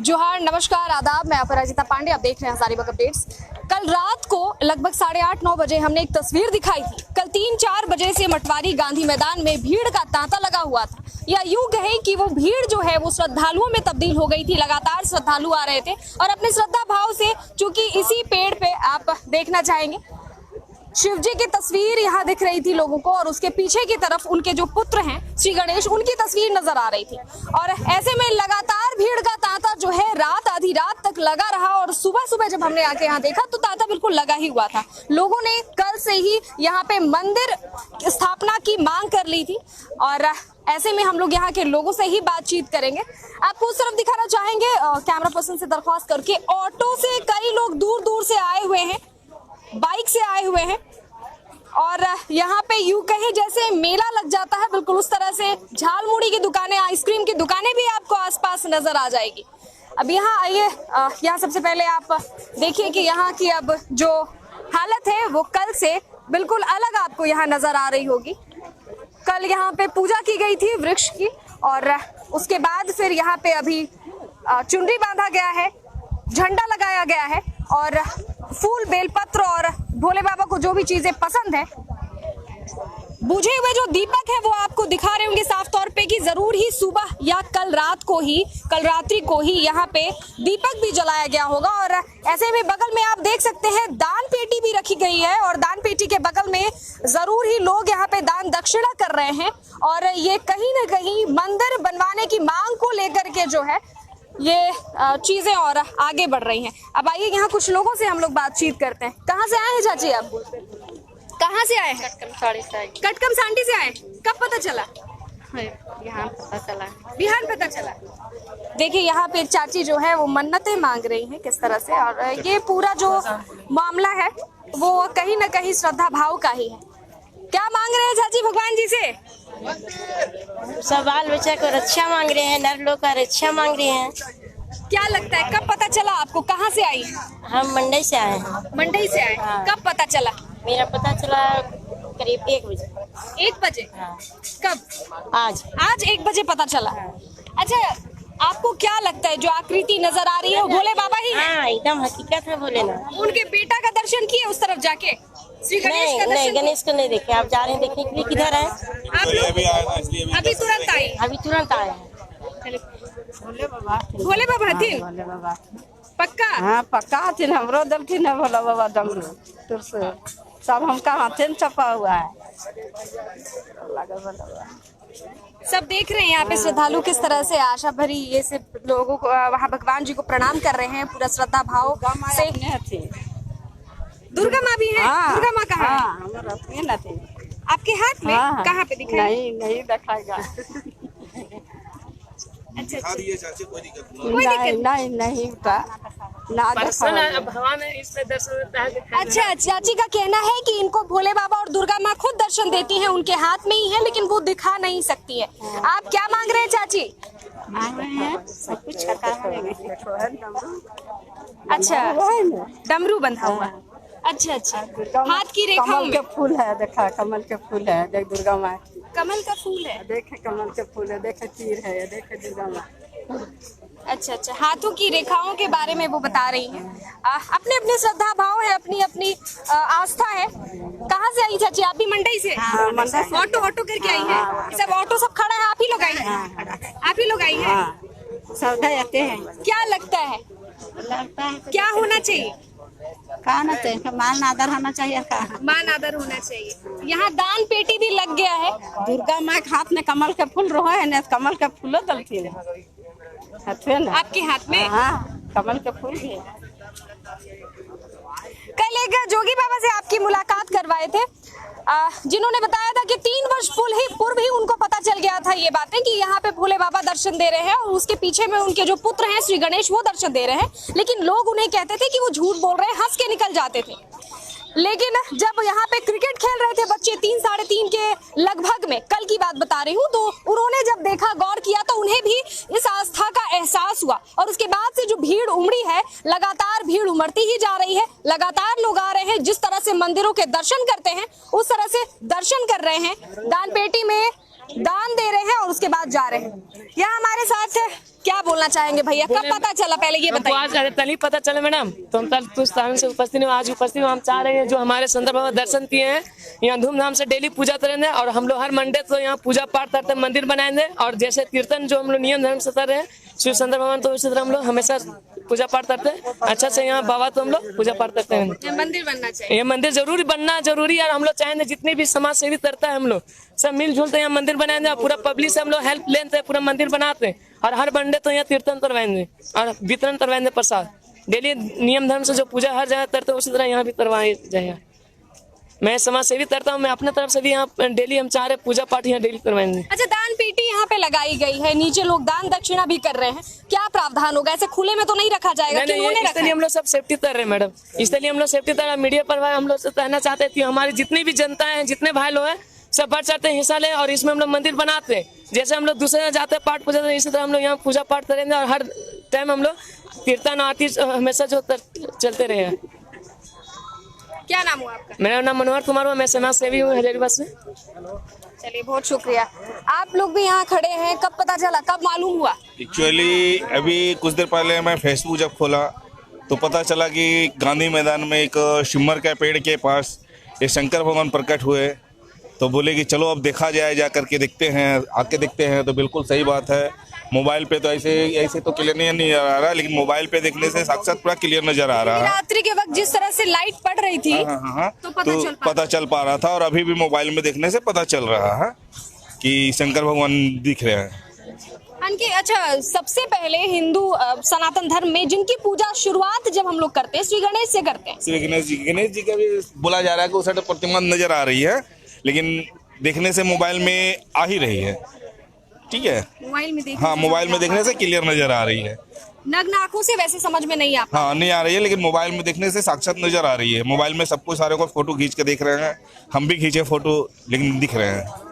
जोहार, नमस्कार, आदाब। मैं अपराजिता पांडे, आप देख रहे हैं हजारीबाग अपडेट्स। कल रात को लगभग 8:30-9 बजे हमने एक तस्वीर दिखाई थी। कल 3-4 बजे से मटवारी गांधी मैदान में भीड़ का तांता लगा हुआ था, या यूं कहें कि वो भीड़ जो है वो श्रद्धालुओं में तब्दील हो गई थी। लगातार श्रद्धालु आ रहे थे और अपने श्रद्धा भाव से, चूंकि इसी पेड़ पे आप देखना चाहेंगे शिव जी की तस्वीर यहाँ दिख रही थी लोगों को, और उसके पीछे की तरफ उनके जो पुत्र हैं श्री गणेश, उनकी तस्वीर नजर आ रही थी। और ऐसे में लगातार भीड़ का तांता जो है रात, आधी रात तक लगा रहा। और सुबह सुबह जब हमने आके यहाँ देखा तो तांता बिल्कुल लगा ही हुआ था। लोगों ने कल से ही यहाँ पे मंदिर स्थापना की मांग कर ली थी, और ऐसे में हम लोग यहाँ के लोगों से ही बातचीत करेंगे। आपको उस तरफ दिखाना चाहेंगे, कैमरा पर्सन से दरख्वास्त करके। ऑटो से कई लोग दूर दूर से आए हुए हैं, बाइक से आए हुए हैं, और यहाँ पे यूं कहीं जैसे मेला लग जाता है, बिल्कुल उस तरह से झालमुड़ी की दुकानें, आइसक्रीम की दुकानें भी आपको आसपास नजर आ जाएगी। अब यहाँ आइए, यहाँ सबसे पहले आप देखिए कि यहाँ की अब जो हालत है वो कल से बिल्कुल अलग आपको यहाँ नजर आ रही होगी। कल यहाँ पे पूजा की गई थी वृक्ष की, और उसके बाद फिर यहाँ पे अभी चुनरी बांधा गया है, झंडा लगाया गया है, और फूल, बेलपत्र और भोले बाबा को जो भी चीजें पसंद है, बुझे हुए जो दीपक है वो आपको दिखा रहे होंगे साफ तौर पे कि जरूर ही सुबह या कल रात्रि को ही यहाँ पे दीपक भी जलाया गया होगा। और ऐसे में बगल में आप देख सकते हैं दान पेटी भी रखी गई है, और दान पेटी के बगल में जरूर ही लोग यहाँ पे दान दक्षिणा कर रहे हैं, और ये कहीं ना कहीं मंदिर बनवाने की मांग को लेकर के जो है ये चीजें और आगे बढ़ रही हैं। अब आइए यहाँ कुछ लोगों से हम लोग बातचीत करते हैं। कहाँ से आए हैं चाची आप? कहाँ से आए हैं? कटकम सांडी से आए। कब पता चला? बिहान पता चला। देखिए यहाँ पे चाची जो है वो मन्नतें मांग रही हैं किस तरह से, और ये पूरा जो मामला है वो कहीं ना कहीं श्रद्धा भाव का ही है। क्या मांग रहे हैं चाची भगवान जी से? सब बाल बच्चा को रक्षा मांग रहे हैं, नर लोग का रक्षा मांग रहे हैं। क्या लगता है कब पता चला आपको? कहाँ से आई? हम मंडई से आए हैं। मंडई से आए। हाँ। कब पता चला? मेरा पता चला करीब 1 बजे। 1 बजे? हाँ। कब? आज 1 बजे पता चला। अच्छा, आपको क्या लगता है जो आकृति नजर आ रही है वो भोले बाबा ही है? हाँ, एकदम हकीकत है भोलेनाथ। उनके बेटा का दर्शन किए उस तरफ जाके? श्री गणेश का नहीं, दर्शन? गणेश को नहीं देखे। आप जा रहे हैं देखने के लिए? किधर है आप लोग? अभी तुरंत आए? अभी तुरंत आए हैं। भोले बाबा थे? भोले बाबा पक्का? हाँ पक्का थे। हमरो दलखिन है भोला बाबा डमरू तुरसे सब हमका हाथे में छपा हुआ है। सब देख रहे हैं यहाँ पे श्रद्धालु किस तरह से आशा भरी ये से लोगों को वहाँ भगवान जी को प्रणाम कर रहे हैं पूरा श्रद्धा भाव से। दुर्गा माँ भी है? हाँ, दुर्गा माँ कहाँ है? हमारा अपने न थे। आपके हाथ में? हाँ, कहाँ पे दिखाई? नहीं दिखाएगा। अच्छा, कोई दिक्कत नहीं का अच्छा, चाची का कहना है कि इनको भोले बाबा और दुर्गा माँ खुद दर्शन देती हैं, उनके हाथ में ही है, लेकिन वो दिखा नहीं सकती है। आप क्या मांग रहे हैं चाची? मांग रहे हैं सब कुछ अच्छा, डमरू बंधा हुआ। अच्छा, हाथ की रेखाओं कमल के फूल है, देखा कमल के फूल है, देख दुर्गा माँ। कमल का फूल है? देखे कमल के फूल है, देखे तीर है, देखे दुर्गा माँ। अच्छा, हाथों की रेखाओं के बारे में वो बता रही हैं। अपने अपने श्रद्धा भाव है, अपनी अपनी आस्था है। कहाँ से आई चाची? आप भी मंडई से? हाँ, मंडई से। ऑटो करके आई है? सब ऑटो सब खड़ा है, आप ही लोग आई हैं? आप ही लोग आई हैं? सब आते हैं। क्या लगता है क्या होना चाहिए? कहना चाहिए मान आदर होना चाहिए। मान आदर होना चाहिए। यहाँ दान पेटी भी लग गया है। दुर्गा माँ के हाथ में कमल के फूल रहो है ना, कमल के फूलो दलती है आपके हाथ में? हाँ, कमल के फूल भी। कल एक जोगी बाबा से आपकी मुलाकात करवाए थे, जिन्होंने बताया था कि 3 वर्ष पूर्व ही उनको पता चल गया था ये बातें कि यहाँ पे भोले बाबा दर्शन दे रहे हैं, और उसके पीछे में उनके जो पुत्र हैं श्री गणेश वो दर्शन दे रहे हैं। लेकिन लोग उन्हें कहते थे कि वो झूठ बोल रहे हैं, हंस के निकल जाते थे। लेकिन जब यहाँ पे क्रिकेट खेल रहे थे बच्चे 3-3:30 के लगभग में, कल की बात बता रही हूँ, तो उन्होंने जब देखा, गौर किया, तो उन्हें भी इस आस्था का एहसास हुआ। और उसके बाद से जो भीड़ उमड़ी है, लगातार भीड़ उमड़ती ही जा रही है। लगातार लोग आ रहे हैं, जिस तरह से मंदिरों के दर्शन करते हैं उस तरह से दर्शन कर रहे हैं। दान पेटी में दान दे रहे हैं और उसके बाद जा रहे हैं। यहाँ हमारे साथ है, क्या बोलना चाहेंगे भैया, कब पता चला, पहले ये हमको बताइए। आज कल ही पता चला मैडम, तो हम कल कुछ टाइम से उपस्थित हैं, आज उपस्थित हम चाह रहे हैं जो हमारे संदर्भ में दर्शन किए हैं, यहाँ धूमधाम से डेली पूजा करेंगे और हम लोग हर मंडे तो यहाँ पूजा पाठ करते हैं, मंदिर बनाएंगे और जैसे कीर्तन जो हम लोग नियम धर्म से कर रहे हैं शिव सुंदर भगवान, तो उसी तरह हम लोग हमेशा पूजा पाठ करते हैं अच्छा से यहाँ बाबा, तो हम लोग पूजा पाठ करते हैं। मंदिर बनना चाहिए, ये मंदिर जरूरी बनना जरूरी है। हम लोग चाहेंगे जितने भी समाज सेवी करता है हम लोग सब मिलजुल तो यहाँ मंदिर बनाएंगे और पूरा पब्लिक से हम लोग हेल्प लेते हैं, पूरा मंदिर बनाते हैं और हर मंडे तो यहाँ कीर्तन करवाएंगे और वितरण करवाएंगे प्रसाद डेली नियम धर्म से जो पूजा हर जगह करते हैं उसी तरह यहाँ भी करवाए जाए। मैं समाज सेवी करता हूँ, मैं अपने तरफ से भी यहाँ डेली हम चाह रहे पूजा पाठ यहाँ डेली करवाएंगे। अच्छा, दान पेटी यहाँ पे लगाई गई है, नीचे लोग दान दक्षिणा भी कर रहे हैं, क्या प्रावधान होगा? ऐसे खुले में तो नहीं रखा जाएगा? नहीं, किन्होंने रखा इसलिए है? हम लोग सब सेफ्टी कर रहे हैं मैडम, इसलिए हम लोग सेफ्टी कर रहे हैं। मीडिया पर हम लोग से कहना चाहते हैं कि हमारी जितनी भी जनता है, जितने भाई लोग हैं, सब बढ़ चढ़ते हैं हिस्सा ले और इसमें हम लोग मंदिर बनाते हैं। जैसे हम लोग दूसरे जगह जाते हैं पाठ पूजा, इसी तरह हम लोग यहाँ पूजा पाठ करेंगे और हर टाइम हम लोग कीर्तन आरती हमेशा जो चलते रहे। क्या नाम हुआ आपका? मेरा नाम मनोहर कुमार हुआ, मैं समाज सेवी हूँ हजारीबाग से। चलिए, बहुत शुक्रिया। आप लोग भी यहाँ खड़े हैं, कब पता चला, कब मालूम हुआ? एक्चुअली अभी कुछ देर पहले मैं फेसबुक जब खोला तो पता चला कि गांधी मैदान में एक शिमर के पेड़ के पास ये शंकर भगवान प्रकट हुए, तो बोले कि चलो अब देखा जाए, जा करके देखते हैं, आके देखते हैं। तो बिल्कुल सही बात है, मोबाइल पे तो ऐसे तो क्लियर नहीं आ रहा, लेकिन मोबाइल पे देखने से साक्षात पूरा क्लियर नजर आ रहा है। रात्रि के वक्त जिस तरह से लाइट पड़ रही थी, हाँ, तो पता चल पा रहा था और अभी भी मोबाइल में देखने से पता चल रहा है कि शंकर भगवान दिख रहे हैं। अच्छा, सबसे पहले हिंदू सनातन धर्म में जिनकी पूजा शुरुआत जब हम लोग करते हैं श्री गणेश से करते हैं। श्री गणेश जी का भी बोला जा रहा है कि उस साइड प्रतिमा नजर आ रही है, लेकिन देखने से मोबाइल में आ ही रही है। ठीक है, मोबाइल में हाँ, मोबाइल में देखने से क्लियर नजर आ रही है। नग्न आंखों से वैसे समझ में नहीं आता। हाँ, नहीं आ रही है, लेकिन मोबाइल में देखने से साक्षात नजर आ रही है। मोबाइल में सबको सारे को फोटो खींच के देख रहे हैं, हम भी खींचे फोटो, लेकिन दिख रहे हैं।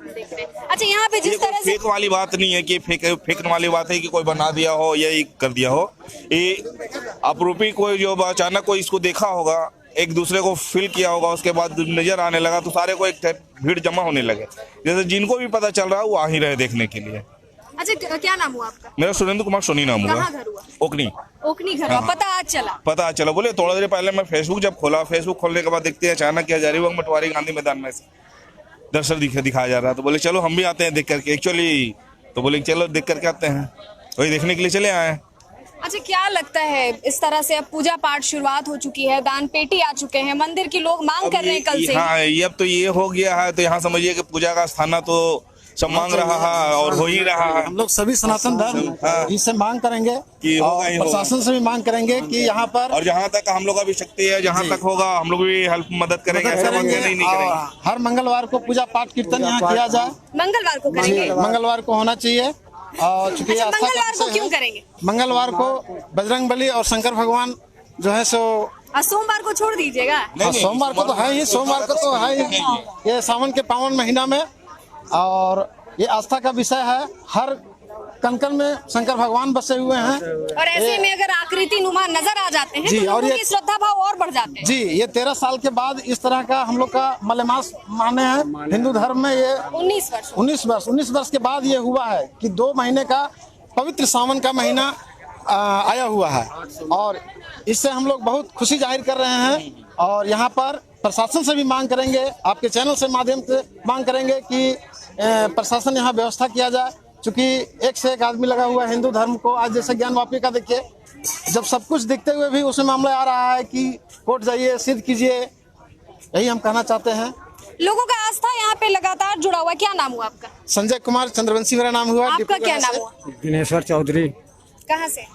अच्छा, यहाँ पे जिस तरह से फेक वाली बात नहीं है कि फेक वाली बात है कि कोई बना दिया हो या ये कर दिया हो। ये अपरूपी कोई जो अचानक कोई इसको देखा होगा, एक दूसरे को फील किया होगा, उसके बाद नजर आने लगा तो सारे को एक भीड़ जमा होने लगे। जैसे जिनको भी पता चल रहा है वो आ ही रहे देखने के लिए। अच्छा, क्या नाम हुआ आपका? मेरा सुरेंद्र कुमार सोनी नाम हुआ। कहाँ घर हुआ? ओकनी घर हुआ। पता आज चला? बोले थोड़ा देर पहले मैं फेसबुक जब खोला, फेसबुक खोलने के बाद देखते हैं अचानक हजारीबाग मटवारी गांधी मैदान में दर्शन दिखाया जा रहा, तो बोले चलो हम भी आते हैं देख करके। एक्चुअली तो बोले चलो देख करके आते हैं, वही देखने के लिए चले आए। अच्छा, क्या लगता है इस तरह से अब पूजा पाठ शुरुआत हो चुकी है, दान पेटी आ चुके हैं, मंदिर की लोग मांग कर रहे हैं कल से। हाँ, ये अब तो ये हो गया है, तो यहाँ समझिए कि पूजा का स्थान तो सब मांग रहा है और हो ही रहा है। हम लोग सभी सनातन धर्म इससे मांग करेंगे कि और प्रशासन से भी मांग करेंगे कि यहाँ पर, और जहाँ तक हम लोग का भी शक्ति है, जहाँ तक होगा हम लोग भी हेल्प मदद करेंगे, ऐसा नहीं करेंगे। हर मंगलवार को पूजा पाठ कीर्तन यहाँ किया जाए। मंगलवार को करेंगे? मंगलवार को होना चाहिए। और चूंकि अच्छा, आस्था का मंगलवार को विषय क्यों है, करेंगे? मंगलवार को बजरंग बली और शंकर भगवान जो है सो, सोमवार को छोड़ दीजिएगा। सोमवार को तो है ही, सोमवार को तो है ही। ये सावन के पावन महीना में, और ये आस्था का विषय है। हर कण में शंकर भगवान बसे हुए हैं और ऐसे में अगर आकृति नुमा नजर आ जाते हैं जी, तो और लोगों ये की श्रद्धा भाव और बढ़ जाते हैं। जी, ये 13 साल के बाद इस तरह का हम लोग का मलेमास माने हैं हिंदू धर्म में। ये 19 वर्ष के बाद ये हुआ है कि 2 महीने का पवित्र सावन का महीना आया हुआ है, और इससे हम लोग बहुत खुशी जाहिर कर रहे हैं। और यहाँ पर प्रशासन से भी मांग करेंगे, आपके चैनल से माध्यम से मांग करेंगे कि प्रशासन यहाँ व्यवस्था किया जाए। चूंकि एक से एक आदमी लगा हुआ है हिंदू धर्म को। आज जैसे ज्ञानवापी का देखिए, जब सब कुछ दिखते हुए भी उसमें मामला आ रहा है कि कोर्ट जाइए, सिद्ध कीजिए। यही हम कहना चाहते हैं। लोगों का आस्था यहाँ पे लगातार जुड़ा हुआ है। क्या नाम हुआ आपका? संजय कुमार चंद्रवंशी मेरा नाम हुआ। आपका क्या नाम हुआ? दिनेश्वर चौधरी। कहाँ से?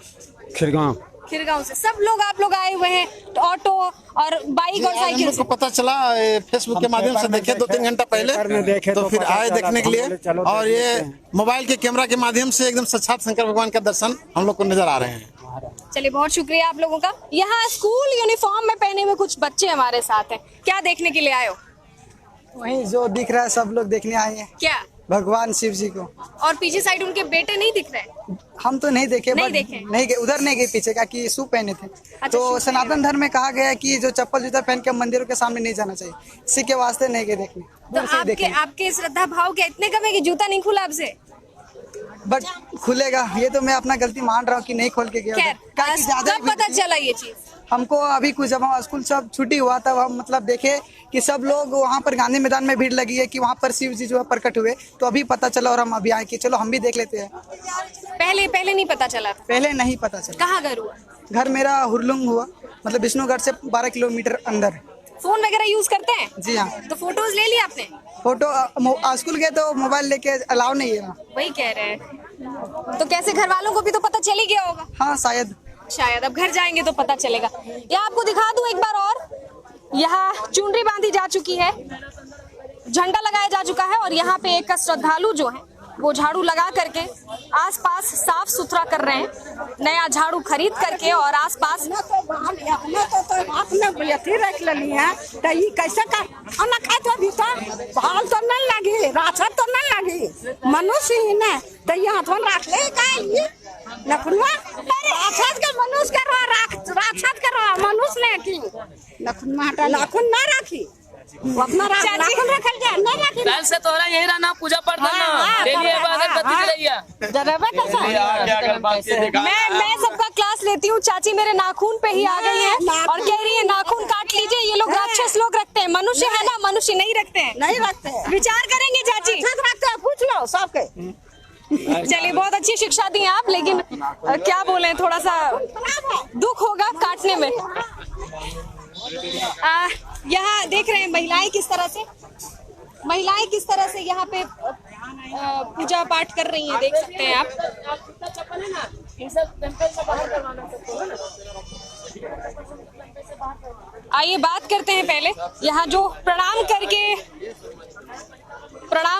खिरगांव से। सब लोग आप लोग आए हुए हैं, तो ऑटो और बाइक और साइकिल से? को पता चला फेसबुक के माध्यम से, देखे 2-3 घंटा पहले, तो फिर आए देखने के लिए। और ये मोबाइल के कैमरा के माध्यम से एकदम साक्षात शंकर भगवान का दर्शन हम लोग को नजर आ रहे हैं। चलिए, बहुत शुक्रिया आप लोगों का। यहाँ स्कूल यूनिफॉर्म में पहने हुए कुछ बच्चे हमारे साथ हैं, क्या देखने के लिए आए हो? वही जो दिख रहा है सब लोग देखने आए हैं। क्या? भगवान शिव जी को। और पीछे साइड उनके बेटे नहीं दिख रहे? हम तो नहीं देखे, नहीं बट देखे? नहीं गए, उधर नहीं गए पीछे का कि शू पहने थे। अच्छा, तो शू सनातन धर्म में कहा गया है कि जो चप्पल जूता पहन के मंदिरों के सामने नहीं जाना चाहिए, इसी के वास्ते नहीं गए देखने। तो दूर से ही आपके देखेंगे। आपके श्रद्धा भाव के इतने कम है कि जूता नहीं खुला आपसे? बट खुलेगा, ये तो मैं अपना गलती मान रहा हूँ कि नहीं खोल के गया खैर, उधर। काहे कि ज्यादा कब पता चला ये चीज? हमको अभी कुछ जब हम स्कूल सब छुट्टी हुआ तब हम मतलब देखे कि सब लोग वहाँ पर गांधी मैदान में भीड़ लगी है कि वहाँ पर शिव जी जो है प्रकट हुए, तो अभी पता चला और हम अभी आए कि चलो हम भी देख लेते हैं। पहले नहीं पता चला था? पहले नहीं पता चला। कहाँ घर हुआ? घर मेरा हुरलुंग हुआ, मतलब विष्णुगढ़ से 12 किलोमीटर अंदर। फोन वगैरह यूज करते हैं? जी हाँ। तो फोटोज ले ली आपने? फोटो स्कूल गए तो मोबाइल लेके अलाउ नहीं है ना। वही कह रहे हैं, तो कैसे घर वालों को भी तो पता चल ही गया होगा? हाँ शायद। अब घर जाएंगे तो पता चलेगा। यहाँ आपको दिखा दूं एक बार और, यहाँ चुनरी बांधी जा चुकी है, झंडा लगाया जा चुका है और यहाँ पे एक श्रद्धालु जो है वो झाड़ू लगा करके आसपास साफ सुथरा कर रहे हैं, नया झाड़ू खरीद करके और आसपास रख लेनी है तो ये कैसे का खाना खाए तो भी तो भाल तो नहीं लगी, राछत तो नहीं लगी, मनुष्य ही ना तो यहाँ तो रख ले का ये नखुनवा राछत के मनुष्य करो, राछत करो मनुष्य ने की नखुनवा हटा, नाखून ना रखी अपना नाखून रखल जाए ना रखी। कल से तोरा यही रहना, पूजा पाठ करना, डेली अगरबत्ती जलाइया। मैं सबका क्लास लेती हूँ। चाची मेरे नाखून पे ही आ गई है और कह रही है नाखून काट लीजिए, ये लोग राक्षस लोग रखते हैं, मनुष्य है ना, मनुष्य नहीं रखते हैं। नहीं रखते हैं, विचार करेंगे चाची? रखते हैं, पूछ लो सबके। चलिए, बहुत अच्छी शिक्षा दी आप, लेकिन क्या बोले, थोड़ा सा दुख होगा काटने में। यहाँ देख रहे हैं महिलाएं किस तरह से यहाँ पे पूजा पाठ कर रही हैं, देख सकते हैं आप। आइए बात करते हैं पहले यहाँ जो प्रणाम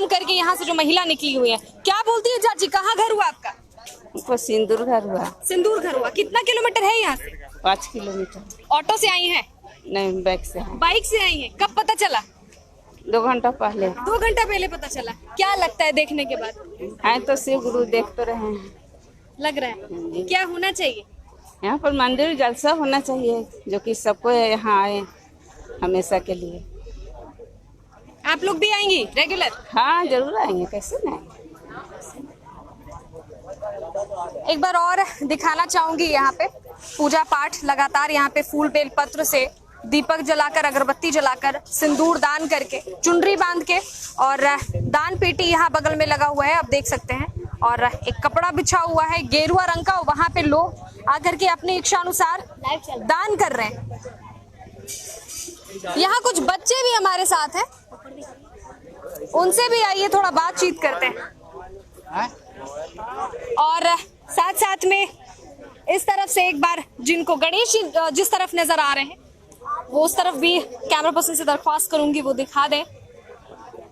करके यहाँ से जो महिला निकली हुई है, क्या बोलती है चाची? कहाँ घर हुआ आपका? हमको सिंदूर घर हुआ। सिंदूर घर हुआ। कितना किलोमीटर है यहाँ से? 5 किलोमीटर। ऑटो से आई हैं? नहीं, बाइक से। बाइक से आई हैं। कब पता चला? 2 घंटा पहले। 2 घंटा पहले पता चला। क्या लगता है देखने के बाद? आए तो शिव गुरु देख तो रहे हैं। लग रहा है क्या होना चाहिए? यहाँ पर मंदिर जलसा होना चाहिए, जो कि सबको यहाँ आए हमेशा के लिए। आप लोग भी आएंगी रेगुलर? हाँ जरूर आएंगे, कैसे नहीं। एक बार और दिखाना चाहूंगी यहाँ पे पूजा पाठ लगातार, यहाँ पे फूल बेल पत्र से दीपक जलाकर, अगरबत्ती जलाकर, सिंदूर दान करके, चुनरी बांध के, और दान पेटी यहाँ बगल में लगा हुआ है, आप देख सकते हैं, और एक कपड़ा बिछा हुआ है गेरुआ रंग का, वहां पे लोग आकर के अपनी इच्छा अनुसार दान कर रहे हैं। यहाँ कुछ बच्चे भी हमारे साथ हैं, उनसे भी आइए थोड़ा बातचीत करते हैं। और साथ साथ में इस तरफ से एक बार जिनको गणेश जी जिस तरफ नजर आ रहे हैं वो उस तरफ भी कैमरा पर्सन से दरख्वास्त करूंगी वो दिखा दें।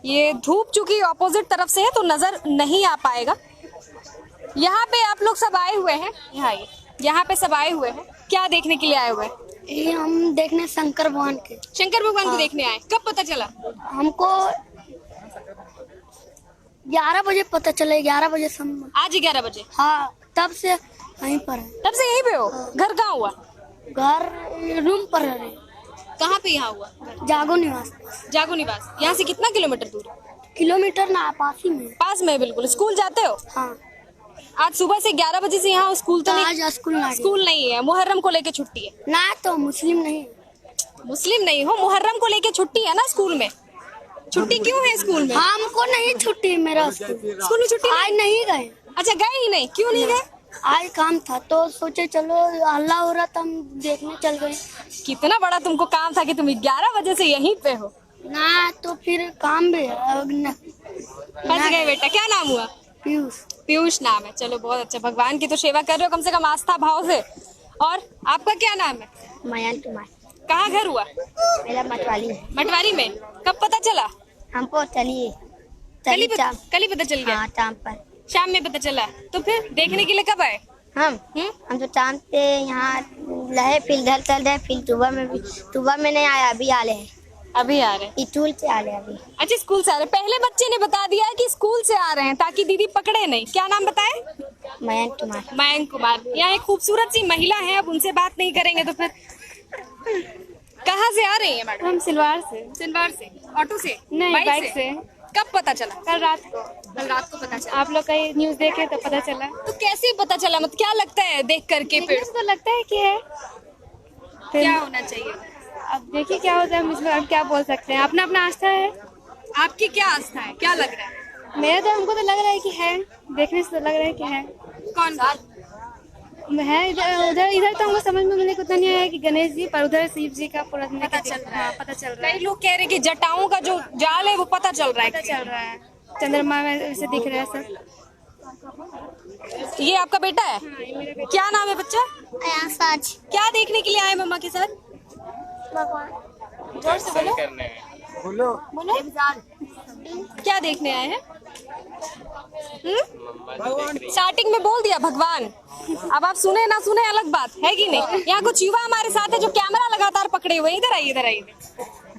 ये धूप चूंकि ऑपोजिट तरफ से है तो नजर नहीं आ पाएगा। यहाँ पे आप लोग सब आए हुए हैं, यहाँ पे सब आए हुए हैं, क्या देखने के लिए आए हुए हैं? ये हम देखने शंकर भगवान के। शंकर भगवान को देखने आए। कब पता चला? हमको 11 बजे पता चला, 11 बजे आज 11 बजे? हाँ, तब से वहीं पर है। तब से यहीं पे हो? घर कहाँ हुआ? घर रूम पर है। कहाँ पे यहाँ हुआ? जागो निवास। जागो निवास। यहाँ से कितना किलोमीटर दूर? किलोमीटर ना, पास ही में। पास में बिल्कुल। स्कूल जाते हो? हाँ। आज सुबह से 11 बजे से यहाँ स्कूल तो नहीं? आज स्कूल नहीं है, मुहर्रम को लेके छुट्टी है ना। तो मुस्लिम नहीं, मुस्लिम नहीं हो, मुहर्रम को लेके छुट्टी है ना स्कूल में। छुट्टी क्यों है स्कूल में? हमको नहीं छुट्टी, मेरा स्कूल में छुट्टी आज नहीं गए। अच्छा, गए ही नहीं? क्यों नहीं गए? आज काम था तो सोचे चलो हल्ला हो रहा था, हम देखने चल गए। कितना बड़ा तुमको काम था कि तुम 11 बजे से यहीं पे हो? ना तो फिर काम भी फंस गए बेटा। क्या नाम हुआ? पीयूष। पीयूष नाम है। चलो बहुत अच्छा, भगवान की तो सेवा कर रहे हो कम से कम आस्था भाव से। और आपका क्या नाम है? मयंक कुमार। कहाँ घर हुआ? मेरा मटवारी। मटवारी में। कब पता चला? हमको कल ही पता चल गया। हाँ, शाम पर। शाम में पता चला। तो फिर देखने के लिए कब आए? हम तो शाम पे यहाँ रहे, फिर घर चल रहे, फिर सुबह में नहीं आया, अभी आ रहे। अभी आ रहे हैं। स्कूल से आ रहे अभी। अच्छा स्कूल से आ रहे हैं। पहले बच्चे ने बता दिया है कि स्कूल से आ रहे हैं ताकि दीदी पकड़े नहीं। क्या नाम बताए? मयंक कुमार। मयंक कुमार। यहाँ एक खूबसूरत सी महिला है, अब उनसे बात नहीं करेंगे तो फिर कहाँ से आ रही है मैडम? हम सिलवार से। सिलवार से? ऑटो से? नहीं, बाइक से। कब पता चला? कल रात को। कल रात को पता चला। आप लोग का ये न्यूज देखे तो पता चला। तो कैसे पता चला? मतलब क्या लगता है देख करके पेड़? तो लगता है कि है। क्या होना चाहिए? अब देखिए क्या होता है, मुझे अब क्या बोल सकते हैं, अपना अपना आस्था है। आपकी क्या आस्था है? क्या लग रहा है? मेरा तो हमको तो लग रहा है कि है, देखने से तो लग रहा है कि है। कौन है इधर तो हमको समझ में मुझे उतना नहीं आया कि गणेश जी, पर उधर शिव जी का पूरा पता चल रहा है। पता चल रहा है। कई लोग कह रहे हैं कि जटाओं का जो जाल है वो पता चल रहा है। पता चल रहा है, चंद्रमा में से दिख रहा है सब। ये आपका बेटा है? क्या नाम है बच्चा? साज। क्या देखने के लिए आए मम्मा के साथ? जोर से बोलो। बोलो। क्या देखने आए हैं? स्टार्टिंग में बोल दिया भगवान। अब आप सुने ना सुने अलग बात है कि नहीं। यहाँ कुछ युवा हमारे साथ है जो कैमरा लगातार पकड़े हुए। इधर आइए, इधर आइए।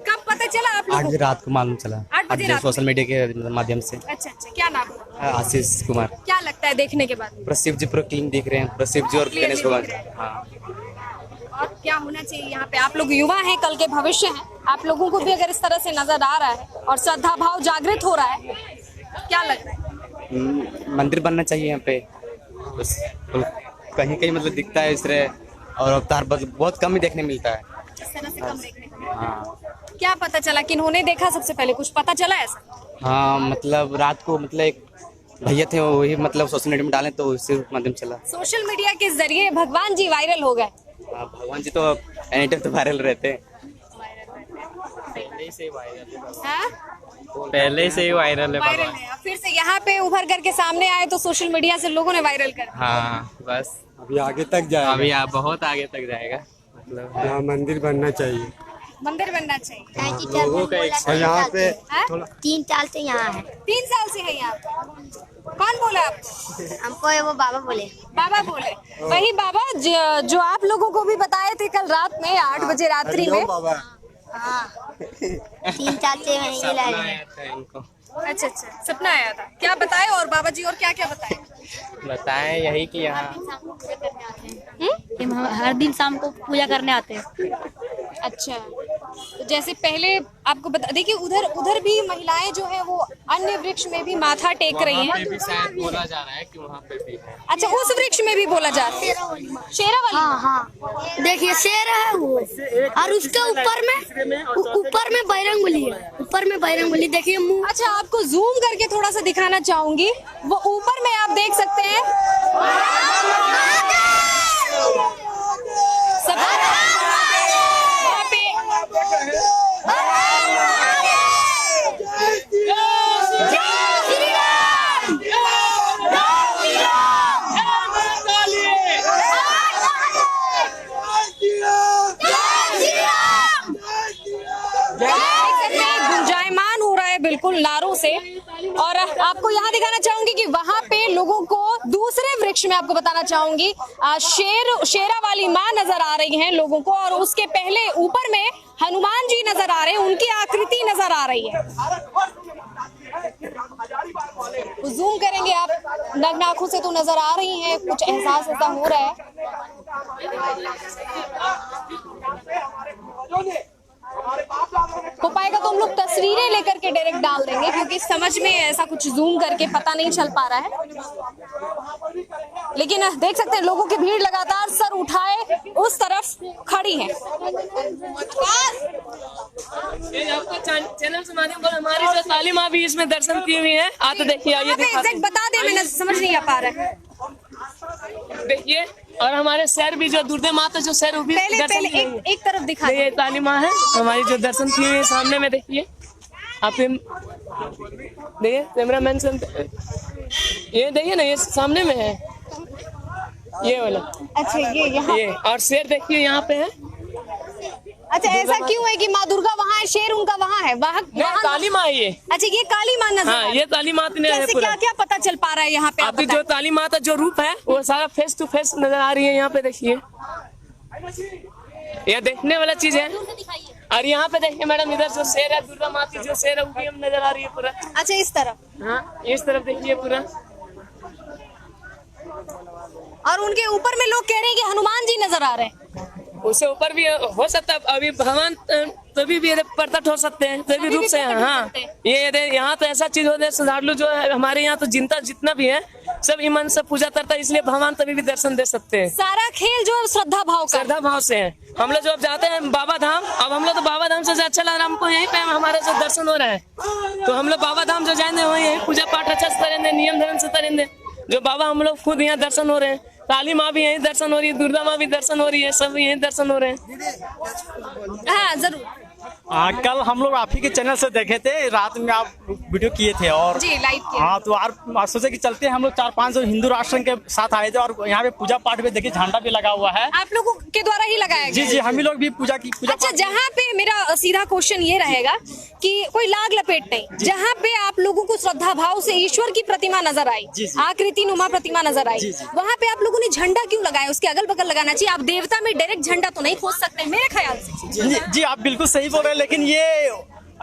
कब पता चला आप लोगों को? 8 बजे रात को मालूम चला। 8 बजे रात सोशल मीडिया के माध्यम से। अच्छा अच्छा, क्या नाम है? आशीष कुमार। क्या लगता है देखने के बाद? पूरा शिव जी पूरा क्लीन दिख रहे हैं, पूरा शिव जी और Clearly गणेश भगवान। दिख रहे हैं। हाँ। और क्या होना चाहिए यहाँ पे? आप लोग युवा हैं, कल के भविष्य हैं। आप लोगों को भी अगर इस तरह से नजर आ रहा है और श्रद्धा भाव जागृत हो रहा है, क्या लग रहा है? मंदिर बनना चाहिए यहाँ पे। बस कहीं कहीं मतलब दिखता है इस तरह, और अवतार बहुत कम ही देखने मिलता है। इस तरह से कम देखने को मिलता है। हाँ क्या पता चला? किन्होंने देखा सबसे पहले? कुछ पता चला ऐसा? हाँ, मतलब रात को मतलब एक भैया थे, वही मतलब सोशल मीडिया में डाले तो उससे माध्यम चला। सोशल मीडिया के जरिए भगवान जी वायरल हो गए। हाँ, भगवान जी तो एनी टाइम तो वायरल रहते हैं। हाँ? पहले से ही वायरल वायरल है। अब फिर से यहाँ पे उभर करके सामने आए तो सोशल मीडिया से लोगों ने वायरल कर दिया। हाँ बस अभी आगे तक जाएगा। अभी आप बहुत आगे तक जाएगा। मतलब यहाँ मंदिर बनना चाहिए। मंदिर बनना चाहिए। लोगों का एक और यहाँ पे हाँ? 3 साल से यहाँ है। 3 साल से है यहाँ पे। कौन बोला आपको? हमको वो बाबा बोले। बाबा बोले? वही बाबा जो आप लोगों को भी बताए थे कल रात में 8 बजे रात्रि में। हाँ 3 साल से यहीं ला रहे हैं। अच्छा अच्छा, सपना आया था। क्या बताए? और बाबा जी और क्या क्या बताए? बताएं यही कि यहाँ हर दिन शाम को पूजा करने आते हैं। अच्छा, तो जैसे पहले आपको बता देखिए, उधर भी महिलाएं जो है वो अन्य वृक्ष में भी माथा टेक रही हैं। भी शायद बोला जा रहा है कि वहाँ पे भी है। अच्छा, उस वृक्ष में भी बोला जा रहा है। शेरावाली। हाँ हाँ, देखिए शेर है वो, और उसके ऊपर में बैरंगुली है। ऊपर में बैरंगुली देखिए मुंह। अच्छा, आपको जूम करके थोड़ा सा दिखाना चाहूंगी। वो ऊपर में आप देख सकते हैं सब वहाँ पे गुंजायमान हो रहा है बिल्कुल नारों से। और आपको यहाँ दिखाना चाहूंगी कि वहाँ पे लोगों को दूसरे वृक्ष में आपको बताना चाहूंगी शेरावाली माँ नजर आ रही हैं लोगों को, और उसके पहले ऊपर में हनुमान जी नजर आ रहे हैं, उनकी आकृति नजर आ रही है। जूम करेंगे आप, नग्न आंखों से तो नजर आ रही हैं, कुछ एहसास ऐसा हो रहा है। हो पाएगा तो हम लोग तस्वीरें लेकर के डायरेक्ट डाल देंगे, क्योंकि समझ में ऐसा कुछ जूम करके पता नहीं चल पा रहा है। लेकिन देख सकते हैं लोगों की भीड़ लगातार सर उठाए उस तरफ खड़ी है। चैनल से माध्यम पर हमारी जो ताली माँ भी इसमें दर्शन की हुई है। आ तो देखिए, आइए बता दे, मैंने समझ नहीं आ पा रहा है। देखिए, और हमारे सर भी जो दुर्गे माता जो सर भी पहले एक तरफ दिखा ये ताली माँ है हमारी जो दर्शन की हुई है सामने में। देखिए आप देखिए कैमरामैन से ये देखिए ना, ये सामने में है ये वाला। अच्छा, ये यहाँ ये, और शेर देखिए यहाँ पे है। अच्छा, ऐसा क्यों है कि माँ दुर्गा वहाँ है, शेर उनका वहाँ है? वहाँ काली माँ है ये। अच्छा, ये काली माँ नजर। हाँ, ये काली माँ है। क्या क्या पता चल पा रहा है यहाँ पे? आपकी जो काली माता जो रूप है वो सारा फेस टू फेस नजर आ रही है यहाँ पे। देखिए, ये देखने वाला चीज है। और यहाँ पे देखिए मैडम, इधर जो शेर है, दुर्गा माता जो शेर है, वो भी हम नजर आ रही है पूरा। अच्छा, इस तरफ। हाँ, इस तरफ देखिए पूरा। और उनके ऊपर में लोग कह रहे हैं कि हनुमान जी नजर आ रहे हैं। उससे ऊपर भी हो सकता है, अभी भगवान तभी भी प्रकट हो सकते हैं, तभी रूप से। हाँ, ये यहाँ तो ऐसा चीज होता है, श्रद्धालु जो है हमारे यहाँ तो जितना भी है सब ईमान से पूजा करता है, इसलिए भगवान तभी भी दर्शन दे सकते हैं। सारा खेल जो है श्रद्धा भाव से है। हम लोग जो अब जाते हैं बाबा धाम, अब हम लोग तो बाबा धाम से अच्छा लग रहा है हमको, यहीं पे हमारा जो दर्शन हो रहा है, तो हम लोग बाबा धाम जो जाएंगे वहीं यही पूजा पाठ अच्छा से करेंगे, नियम धर्म से करेंगे। जो बाबा हम लोग खुद यहाँ दर्शन हो रहे हैं, काली माँ भी यहीं दर्शन हो रही है, दुर्गा माँ भी दर्शन हो रही है, सब यहीं दर्शन हो रहे हैं। हाँ, जरूर। कल हम लोग आप ही के चैनल से देखे थे, रात में आप वीडियो किए थे और जी लाइव किए। हाँ, तो आप सोचे कि चलते हैं हम लोग 4-5 हिंदू राष्ट्र के साथ आए थे और यहाँ पे पूजा पाठ में देखिए झंडा भी लगा हुआ है। आप लोगों के द्वारा ही लगाया गया? जी, हम ही लोग भी पूजा अच्छा, जहाँ पे मेरा सीधा क्वेश्चन ये रहेगा कि कोई लाग लपेट नहीं, जहाँ पे आप लोगों को श्रद्धा भाव से ईश्वर की प्रतिमा नजर आई, आकृति नुमा प्रतिमा नजर आई, वहाँ पे आप लोगों ने झंडा क्यों लगाया? उसके अगल बगल लगाना चाहिए। आप देवता में डायरेक्ट झंडा तो नहीं खोज सकते मेरे ख्याल से। जी, आप बिल्कुल सही बोल रहे हैं, लेकिन ये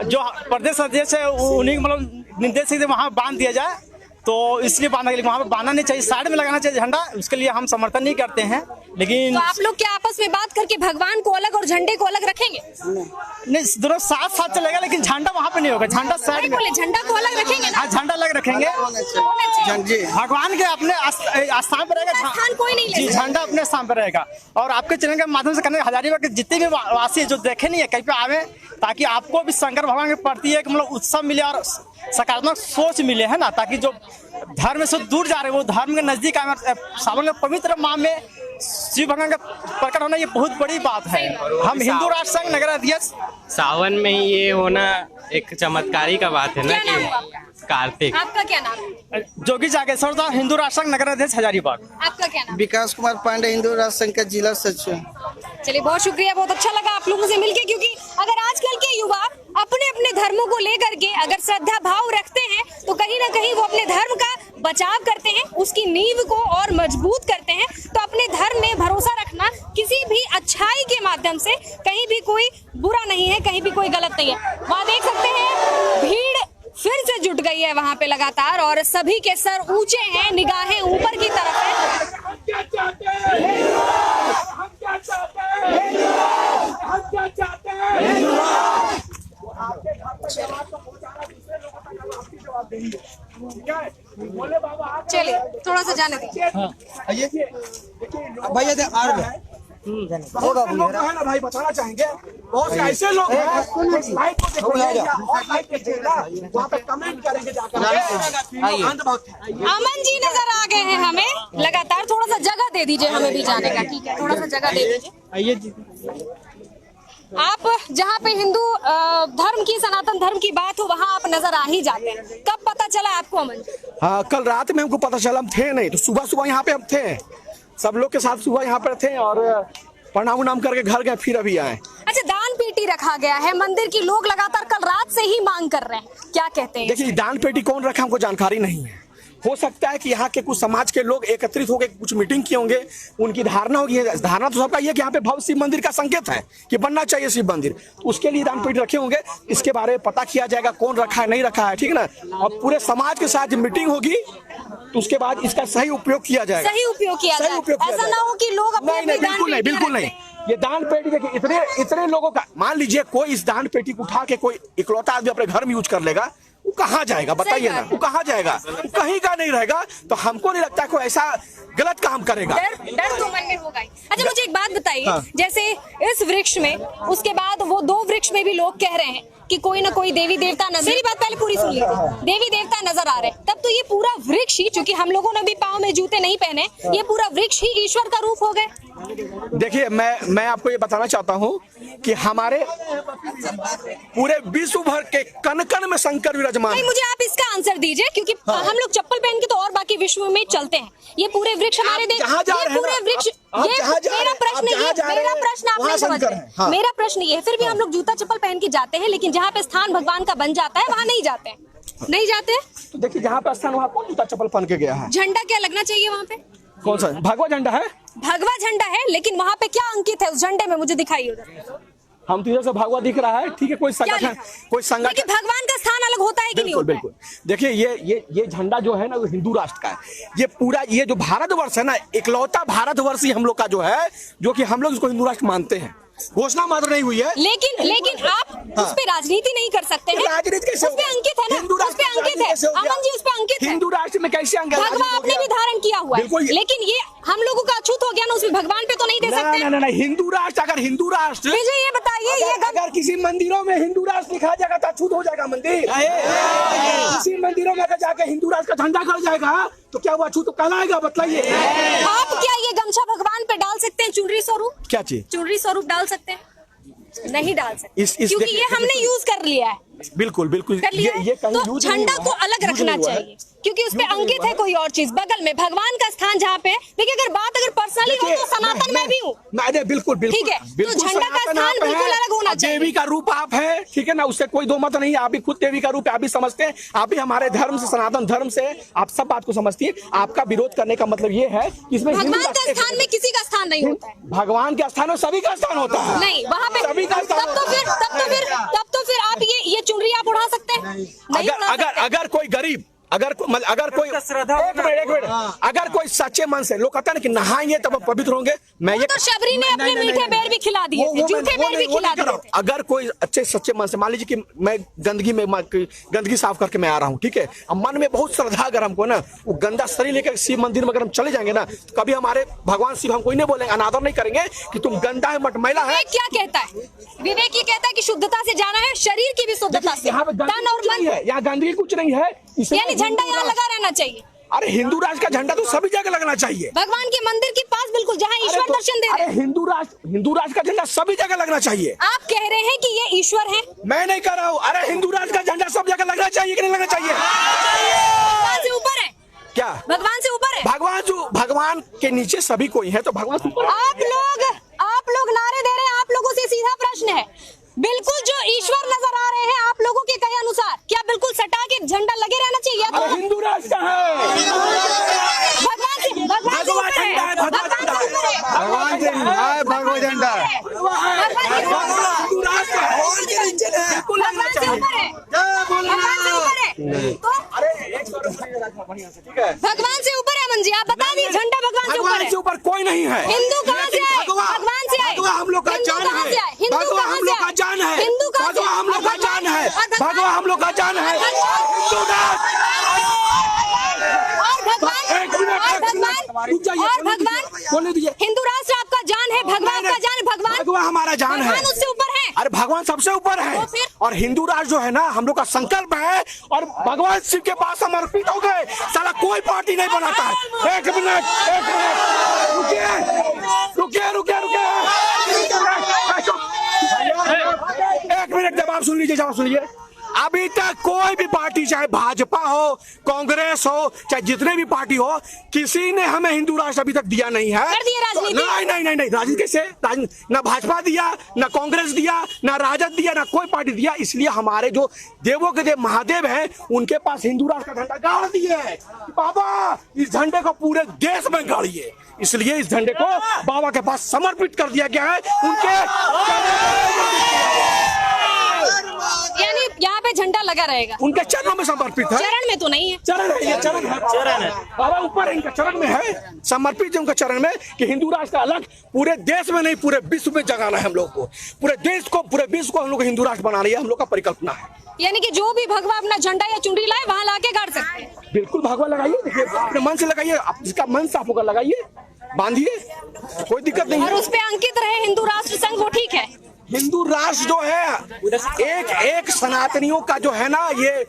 जो प्रदेश अध्यक्ष है उन्हीं मतलब निर्देश से वहाँ बांध दिया जाए, तो इसलिए बांधने के लिए वहाँ पे बांधना नहीं चाहिए, साइड में लगाना चाहिए झंडा। उसके लिए हम समर्थन नहीं करते हैं, लेकिन तो आप लोग क्या आपस में बात करके भगवान को अलग और झंडे को अलग रखेंगे? नहीं, दोनों साथ साथ चलेगा, लेकिन झंडा वहाँ पे नहीं होगा, झंडा साइड में। झंडा को अलग रखेंगे ना? हाँ, झंडा अलग रखेंगे, भगवान के अपने स्थान पर रहेगा, स्थान कोई नहीं जी, झंडा अपने स्थान पर रहेगा। और आपके चैनल के माध्यम से करने हजारीबाग के जितने भी वासी जो देखे नहीं है कहीं पे आवे, ताकि आपको भी शंकर भगवान के प्रति एक मतलब उत्सव मिले और सकारात्मक सोच मिले, है ना, ताकि जो धर्म से दूर जा रहे हैं वो धर्म के नजदीक आए। सावन के पवित्र माह में शिव भगवान का प्रकट होना ये बहुत बड़ी बात है। हम हिंदू राष्ट्र संघ नगर अध्यक्ष, सावन में ये होना एक चमत्कारी का बात है ना कि कार्तिक। आपका क्या नाम है? जोगी जागेश्वर दास, हिंदू राष्ट्र संघ नगर अध्यक्ष हजारीबाग। आपका क्या नाम? विकास कुमार पांडे, हिंदू राष्ट्र संघ का जिला सचिव। चलिए, बहुत शुक्रिया, बहुत अच्छा लगा आप लोगों से मिलके, क्योंकि अगर आजकल के युवा अपने अपने धर्मों को लेकर के अगर श्रद्धा भाव रखते हैं तो कहीं ना कहीं वो अपने धर्म का बचाव करते हैं, उसकी नींव को और मजबूत करते हैं। तो अपने धर्म में भरोसा रखना किसी भी अच्छाई के माध्यम से कहीं भी कोई बुरा नहीं है, कहीं भी कोई गलत नहीं है। वहाँ देख सकते हैं भीड़ फिर से जुट गई है वहाँ पे लगातार, और सभी के सर ऊंचे हैं, निगाहें ऊपर की तरफ है। चलिए, थोड़ा सा जाने दीजिए। भैया लोग है ना भाई, बताना चाहेंगे बहुत से ऐसे लोग हैं लाइव को देखेंगे और लाइव देखेंगे, वहाँ पे कमेंट करेंगे जाकर। अमन जी नजर आ गए हैं हमें लगातार, थोड़ा सा जगह दे दीजिए हमें भी जाने का। ठीक है, थोड़ा सा जगह दे दीजिए। आप जहाँ पे हिंदू धर्म की, सनातन धर्म की बात हो, वहाँ आप नजर आ ही जाते हैं। कब पता चला आपको अमन? हाँ, कल रात में हमको पता चला, हम थे नहीं, तो सुबह यहाँ पे हम थे, सब लोग के साथ सुबह यहाँ पर थे और प्रणाम उनाम करके घर गए, फिर अभी आए। अच्छा, दान पेटी रखा गया है मंदिर की, लोग लगातार कल रात से ही मांग कर रहे हैं, क्या कहते हैं? देखिए, दान पेटी कौन रखा हमको जानकारी नहीं है। हो सकता है कि यहाँ के कुछ समाज के लोग एकत्रित होकर कुछ मीटिंग किए होंगे, उनकी धारणा होगी। धारणा तो सबका ये कि यहाँ पे भव्य शिव मंदिर का संकेत है कि बनना चाहिए शिव मंदिर, तो उसके लिए दान पेटी रखे होंगे। इसके बारे में पता किया जाएगा कौन रखा है, नहीं रखा है, ठीक है ना। और पूरे समाज के साथ मीटिंग होगी, तो उसके बाद इसका सही उपयोग किया जाएगा। सही उपयोग किया जाएगा, ऐसा ना हो कि लोग अपने बिल्कुल नहीं। ये दान पेटी देखिए, इतने लोगों का, मान लीजिए कोई इस दान पेटी को उठा के कोई इकलौता आदमी अपने घर में यूज कर लेगा, वो कहाँ जाएगा बताइए ना, वो कहाँ जाएगा? वो कहीं का नहीं रहेगा। तो हमको नहीं लगता कोई ऐसा गलत काम करेगा। डर तो मन में होगा ही। अच्छा, मुझे एक बात बताइए, हाँ। जैसे इस वृक्ष में, उसके बाद वो 2 वृक्ष में भी लोग कह रहे हैं कि कोई ना कोई देवी देवता नजर, मेरी बात पहले पूरी सुन लीजिए, देवी देवता नजर आ रहे हैं, तब तो ये पूरा वृक्ष ही, चूंकि हम लोगों ने भी पाँव में जूते नहीं पहने, ये पूरा वृक्ष ही ईश्वर का रूप हो गए। देखिए, मैं आपको ये बताना चाहता हूँ कि हमारे पूरे विश्व भर के कण कण में शंकर विराजमान। मुझे आप इसका आंसर दीजिए, क्योंकि हाँ। हम लोग चप्पल पहन के तो और बाकी विश्व में चलते हैं, ये पूरे वृक्ष हमारे ये पूरे वृक्ष, मेरा प्रश्न आप नहीं समझ रहे। हाँ। मेरा प्रश्न ये है, फिर भी हम लोग जूता चप्पल पहन के जाते हैं, लेकिन जहाँ पे स्थान भगवान का बन जाता है वहाँ नहीं जाते हैं, नहीं जाते। तो देखिए, जहाँ पे स्थान वहाँ कौन जूता चप्पल पहन के गया है? झंडा क्या लगना चाहिए वहाँ पे? कौन सा? भगवा झंडा है, भगवा झंडा है, लेकिन वहाँ पे क्या अंकित है उस झंडे में, मुझे दिखाइए उधर। हम तो इधर से भगवा दिख रहा है, ठीक है, कोई संगठन लेकिन भगवान का स्थान अलग होता है कि नहीं होता है? बिल्कुल। देखिए ये झंडा जो है ना, वो हिंदू राष्ट्र का है। ये पूरा ये जो भारतवर्ष है ना, इकलौता भारतवर्ष ही हम लोग का जो है, जो कि हम लोग इसको हिंदू राष्ट्र मानते हैं। घोषणा मात्र नहीं हुई है। लेकिन आप उस पे राजनीति नहीं कर सकते हैं। राजनीति कैसे? उस पे अंकित है ना, उस पे अंकित है, अमन जी, उस पे अंकित है। हिंदू राष्ट्र में कैसे अंकित? भगवा आपने भी धारण किया हुआ है, लेकिन ये हम लोगों का अछूत हो गया ना, उसमें भगवान पे तो नहीं दे सकते। नहीं, हिंदू राष्ट्र, अगर हिंदू राष्ट्र, मुझे ये बताइए, अगर किसी मंदिरों में हिंदू राष्ट्र लिखा जाएगा तो अछूत हो जाएगा मंदिर। किसी मंदिरों में अगर जाकर हिंदू राष्ट्र का झंडा गड़ जाएगा तो क्या वो अछूत कहलाएगा? बताइए। आप क्या ये गमछा भगवान पे डाल सकते हैं? चुनरी स्वरूप? क्या चीज? चुनरी स्वरूप डाल सकते हैं? नहीं डाल सकते, इस क्योंकि ये हमने यूज कर लिया है। बिल्कुल ये तो झंडा को अलग रखना चाहिए, क्योंकि उस पे अंकित है कोई और चीज। बगल में भगवान का स्थान जहाँ पे, देखिए अगर बात पर्सनली हो तो सनातन में भी हूँ, बिल्कुल ठीक है, तो झंडा का स्थान बिल्कुल अलग होना चाहिए। देवी का रूप आप है, ठीक है ना, उससे कोई दो मत नहीं। आप भी खुद देवी का रूप है, आप भी समझते हैं, आप भी हमारे धर्म से, सनातन धर्म से आप सब बात को समझती है। आपका विरोध करने का मतलब ये है कि इसमें भगवान का स्थान में किसी का स्थान नहीं होता है। भगवान के स्थान में सभी का स्थान होता है। नहीं, वहाँ पे सभी का स्थान। तब तो फिर आप ये चुनरी आप उड़ा सकते हैं। अगर कोई गरीब, अगर कोई एक मिनट, अगर कोई सच्चे मन से, लोग कहते हैं कि नहाएंगे तब पवित्र होंगे, मैं ये तो शबरी ने अपने मीठे पैर भी खिला दिए थे, झूठे पैर भी खिला दिए थे। अगर कोई अच्छे सच्चे मन से, मान लीजिए कि मैं गंदगी साफ करके मैं आ रहा हूँ, ठीक है, अब मन में बहुत श्रद्धा, अगर हमको ना वो गंदा शरीर लेकर शिव मंदिर में अगर हम चले जाएंगे ना, तो कभी हमारे भगवान शिव हम कोई नहीं बोलेंगे, अनादर नहीं करेंगे कि तुम गंदा है, मटमैला है। क्या कहता है विवेक? ये कहता है कि शुद्धता से जाना है, शरीर की भी शुद्धता से, तन और मन है, यहाँ गंदगी कुछ नहीं है, यानी झंडा यहाँ लगा रहना चाहिए। अरे हिंदू राष्ट्र का झंडा तो सभी जगह लगना चाहिए, भगवान के मंदिर के पास, बिल्कुल जहाँ ईश्वर दर्शन दे रहे हैं। हिंदू राष्ट्र का झंडा सभी जगह लगना चाहिए। आप कह रहे हैं कि ये ईश्वर है? मैं नहीं कह रहा हूँ। अरे हिंदू राष्ट्र का झंडा सब जगह लगना चाहिए कि नहीं लगना चाहिए? भगवान से ऊपर है क्या? भगवान से ऊपर है? भगवान के नीचे सभी कोई है, तो भगवान ऊपर। आप लोग नारे दे रहे हैं, आप लोगों से सीधा प्रश्न है, बिल्कुल जो ईश्वर नजर आ रहे हैं आप लोगों के कहे अनुसार, क्या बिल्कुल सटा के झंडा लगे रहना चाहिए? तो हिंदू राष्ट्र का है, भगवान से झंडा भगवान से ऊपर है। मन जी, आप बता दिए, झंडा भगवान से ऊपर कोई नहीं है। हिंदू कहाँ से आए? भगवान से आए। हम लोग का जान है, भगवान हम लोग का जान है, हिंदू कहाँ से? हम लोग का जान है, भगवान हम लोग का जान है। बोलने दीजिए। हिंदू राष्ट्र आपका जान है, भगवान का जान है, भगवान हमारा जान है, उससे ऊपर है। अरे भगवान सबसे ऊपर है, और हिंदू राष्ट्र जो है ना, हम लोग का संकल्प है, और भगवान शिव के पास समर्पित हो गए। साला कोई पार्टी नहीं बनाता है। एक मिनट रुकिए, एक मिनट जवाब सुन लीजिए। अभी तक कोई भी पार्टी, चाहे भाजपा हो, कांग्रेस हो, चाहे जितने भी पार्टी हो, किसी ने हमें हिंदू राष्ट्र अभी तक दिया नहीं है। नहीं, राजनीति कैसे? ना भाजपा दिया, ना कांग्रेस दिया, ना राजद दिया, ना कोई पार्टी दिया। इसलिए हमारे जो देवों के देव महादेव हैं, उनके पास हिंदू राष्ट्र का झंडा गाड़ दिए। बाबा इस झंडे को पूरे देश में गाड़िए, इसलिए इस झंडे को बाबा के पास समर्पित कर दिया गया है। उनके यानी यहाँ पे झंडा लगा रहेगा, उनके चरणों में समर्पित है। चरण में तो नहीं है? चरण है। बाबा ऊपर है, इनका चरण में है, समर्पित है उनका चरण में, कि हिंदू राष्ट्र का अलग पूरे देश में नहीं, पूरे विश्व में जगाना है हम लोग को। पूरे विश्व को हम लोग हिंदू राष्ट्र बनाना, ये हम लोग का परिकल्पना है। यानी कि जो भी भगवा अपना झंडा या चुनरी लाए, वहाँ लाके गाड़ सकते हैं। बिल्कुल भगवा लगाइए, देखिए अपने मन से लगाइए, जिसका मन साफ होकर लगाइए, बांधिए, कोई दिक्कत नहीं। और उस पे अंकित रहे हिंदू राष्ट्र संघ, वो ठीक है। हिंदू राष्ट्र जो है, एक सनातनियों का जो है ना, ये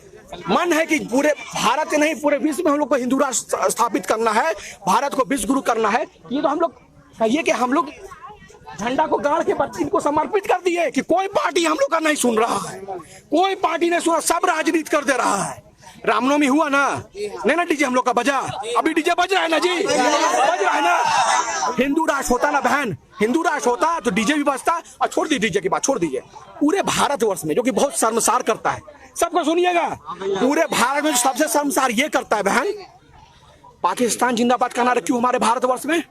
मन है कि पूरे भारत नहीं, पूरे विश्व में हम लोग को हिंदू राष्ट्र स्थापित करना है, भारत को विश्व गुरु करना है। ये तो हम लोग कहिए कि हम लोग झंडा को गाड़ के बच्ची को समर्पित कर दिए, कि कोई पार्टी हम लोग का नहीं सुन रहा है, कोई पार्टी नहीं सुना, सब राजनीति कर दे रहा है। रामनवमी हुआ ना, नहीं ना डीजे हम लोग का बजा, अभी डीजे बज रहा है ना जी, बज रहा है ना। हिंदू राष्ट्र होता ना बहन, हिंदू राष्ट्र होता तो डीजे भी बजता। और छोड़ दीजिए डीजे की बात, छोड़ दीजिए, पूरे भारतवर्ष में, जो कि बहुत शर्मसार करता है, सबको सुनिएगा, पूरे भारत में सबसे शर्मसार ये करता है बहन, पाकिस्तान जिंदाबाद का नारा क्यों हमारे भारतवर्ष में?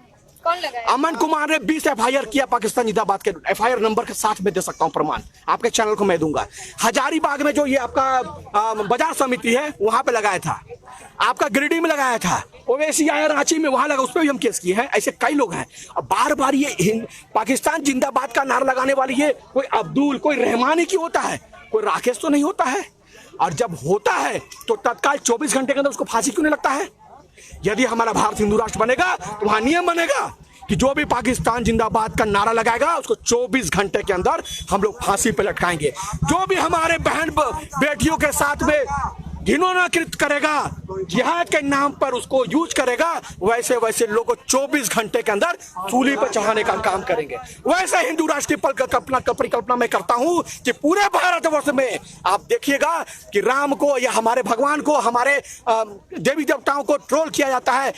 कौन लगाया? अमन कुमार ने 20 FIR किया पाकिस्तान जिंदाबाद के FIR नंबर के साथ में दे सकता हूं प्रमाण, आपके चैनल को मैं दूंगा। हजारीबाग में जो ये आपका बाजार समिति है वहां पे लगाया था, आपका गिरिडीह में लगाया था, ओवैसी आया रांची में वहां लगा, उस पर भी हम केस किए हैं। ऐसे कई लोग हैं। और बार बार ये पाकिस्तान जिंदाबाद का नारा लगाने वाली ये कोई अब्दुल कोई रहमानी की होता है, कोई राकेश तो नहीं होता है। और जब होता है तो तत्काल 24 घंटे के अंदर उसको फांसी क्यों नहीं लगता है? यदि हमारा भारत हिंदू राष्ट्र बनेगा तो वहां नियम बनेगा कि जो भी पाकिस्तान जिंदाबाद का नारा लगाएगा उसको 24 घंटे के अंदर हम लोग फांसी पे लटकाएंगे। जो भी हमारे बहन बेटियों के साथ में घिनौना कृत्य करेगा, जिहाद के नाम पर उसको यूज करेगा, वैसे वैसे लोगों को 24 घंटे के अंदर सूली पर चढ़ाने का काम करेंगे। वैसे हिंदू राष्ट्र की परिकल्पना मैं करता हूं कि पूरे भारतवर्ष में आप देखिएगा कि राम को या हमारे भगवान को, हमारे देवी देवताओं को ट्रोल किया जाता है।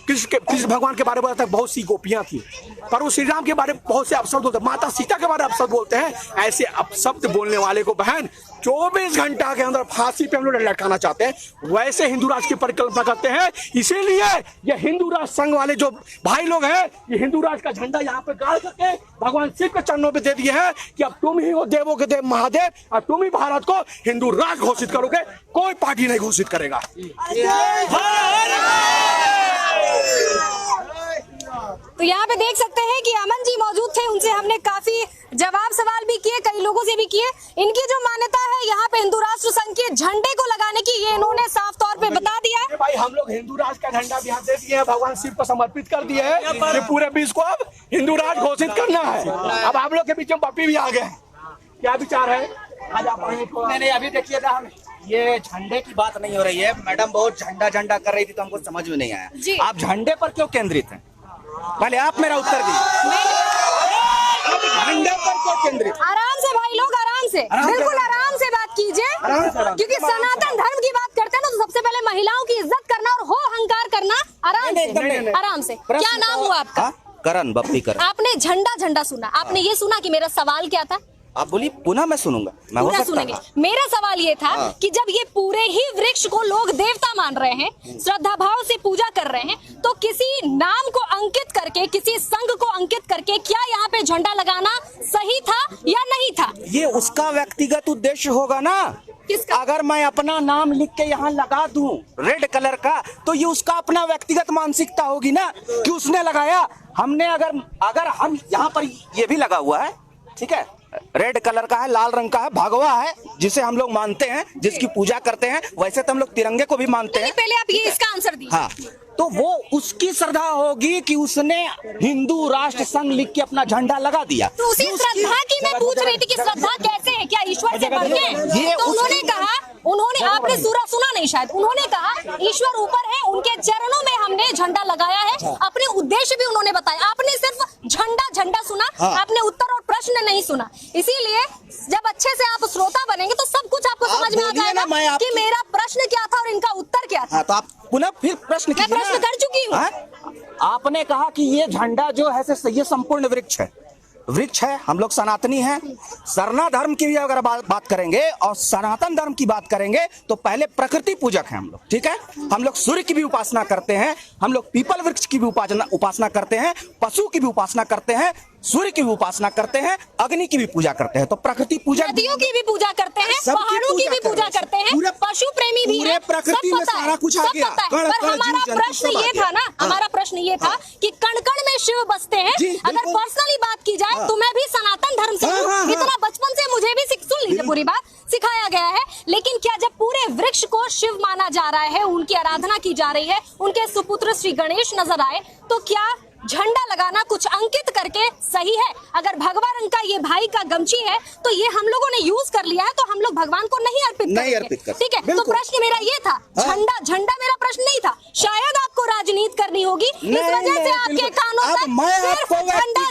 कृष्ण भगवान के बारे में बहुत सी गोपियां थी, पर वो श्री राम के बारे में बहुत से अपशब्द बोलते हैं, माता सीता के बारे में अपशब्द बोलते हैं। ऐसे अपशब्द बोलने वाले को बहन 24 घंटा के अंदर फांसी पे हम लोग लटकाना चाहते हैं। वैसे हिंदू राष्ट्र की परिकल्पना करते हैं। इसीलिए ये हिंदू राष्ट्र संघ वाले जो भाई लोग हैं, ये हिंदू राष्ट्र का झंडा यहाँ पे गाड़ करके भगवान शिव के चरणों पे दे दिए हैं कि अब तुम ही हो देवों के देव महादेव, और तुम ही भारत को हिंदू राष्ट्र घोषित करोगे, कोई पार्टी नहीं घोषित करेगा। तो यहाँ पे देख सकते हैं कि अमन जी मौजूद थे, उनसे हमने काफी जवाब सवाल भी किए, कई लोगों से भी किए। इनकी जो मान्यता है यहाँ पे हिंदू राष्ट्र संघ के झंडे को लगाने की, ये इन्होंने साफ तौर पे बता दिया है। भाई हम लोग हिंदू राष्ट्र का झंडा भी यहाँ दे दिए हैं, भगवान शिव को समर्पित कर दिए हैं कि पूरे विश्व को अब हिंदू राष्ट्र घोषित करना है। अब आप लोग के बीच में पप्पी भी आ गए, क्या विचार है? आज आप नहीं अभी देखिएगा, ये झंडे की बात नहीं हो रही है। मैडम बहुत झंडा कर रही थी तो हमको समझ में नहीं आया। आप झंडे पर क्यों केंद्रित हैं? पहले आप मेरा उत्तर दीजिए, झंडे पर क्यों केंद्रित? आराम से भाई लोग, आराम से, बिल्कुल आराम से बात कीजिए, क्योंकि सनातन धर्म की बात करते हैं ना तो सबसे पहले महिलाओं की इज्जत करना और हो अहंकार करना आराम से, आराम से। क्या नाम हुआ आपका? करण, बप्पी करण। आपने झंडा सुना, आपने ये सुना कि मेरा सवाल क्या था? आप बोलिए, पुनः मैं सुनूंगा। मैं पूरा सुनेंगे। मेरा सवाल ये था कि जब ये पूरे ही वृक्ष को लोग देवता मान रहे हैं, श्रद्धा भाव से पूजा कर रहे हैं, तो किसी नाम को अंकित करके, किसी संघ को अंकित करके क्या यहाँ पे झंडा लगाना सही था या नहीं था? ये उसका व्यक्तिगत उद्देश्य होगा ना। किसका? अगर मैं अपना नाम लिख के यहाँ लगा दूं रेड कलर का, तो ये उसका अपना व्यक्तिगत मानसिकता होगी ना कि उसने लगाया। हमने अगर हम यहाँ पर ये भी लगा हुआ है, ठीक है, रेड कलर का है, लाल रंग का है, भगवा है, जिसे हम लोग मानते हैं, जिसकी पूजा करते हैं। वैसे तो हम लोग तिरंगे को भी मानते हैं। पहले आप ये इसका आंसर दीजिए। हाँ, तो वो उसकी श्रद्धा होगी कि उसने हिंदू राष्ट्र संघ लिख के अपना झंडा लगा दिया। तो उसी श्रद्धा की मैं पूछ रही थी कि श्रद्धा कैसे है, क्या ईश्वर से बढ़ के? तो उन्होंने कहा, आपने सूरा सुना नहीं शायद, उन्होंने कहा ईश्वर ऊपर है, उनके चरणों में हमने झंडा लगाया है। अपने उद्देश्य भी उन्होंने बताया। आपने सिर्फ झंडा सुना, आपने उत्तर और प्रश्न नहीं सुना। इसीलिए जब अच्छे से आप श्रोता बनेंगे तो सब कुछ आपको समझ में आ जाएगा कि मेरा प्रश्न क्या था और इनका उत्तर क्या था। तो आप पुनः फिर प्रश्न कीजिए। मैं प्रश्न कर चुकी हूँ। आपने कहा कि ये झंडा जो है ये संपूर्ण वृक्ष है। हम लोग सनातनी हैं। सरना धर्म की भी अगर बात करेंगे और सनातन धर्म की बात करेंगे तो पहले प्रकृति पूजक हैं हम लोग, ठीक है। हम लोग सूर्य की भी उपासना करते हैं, हम लोग पीपल वृक्ष की भी उपासना करते हैं, पशु की भी उपासना करते हैं, सूर्य की भी उपासना करते हैं, अग्नि की भी पूजा करते हैं। तो प्रकृति पूजा, नदियों की भी पूजा करते हैं, पहाड़ों की भी पूजा करते हैं, पशु प्रेमी भी हैं, प्रकृति में सारा कुछ आ गया। पर हमारा प्रश्न ये था ना, हमारा प्रश्न ये था कि कण-कण में शिव बसते हैं। अगर पर्सनली बात की जाए तो मैं भी सनातन धर्म से हूँ, इतना बचपन से मुझे भी सुन लीजिए पूरी बात, सिखाया गया है। लेकिन क्या जब पूरे वृक्ष को शिव माना जा रहा है, उनकी आराधना की जा रही है, उनके सुपुत्र श्री गणेश नजर आए, तो क्या झंडा लगाना कुछ अंकित करके सही है? अगर भगवा रंग का ये भाई का गमछी है तो ये हम लोगों ने यूज कर लिया है, तो हम लोग भगवान को नहीं अर्पित करेंगे, ठीक है। तो प्रश्न मेरा ये था, झंडा मेरा प्रश्न नहीं था। शायद आपको राजनीति करनी होगी, इस वजह से आपके कानों तक सिर्फ झंडा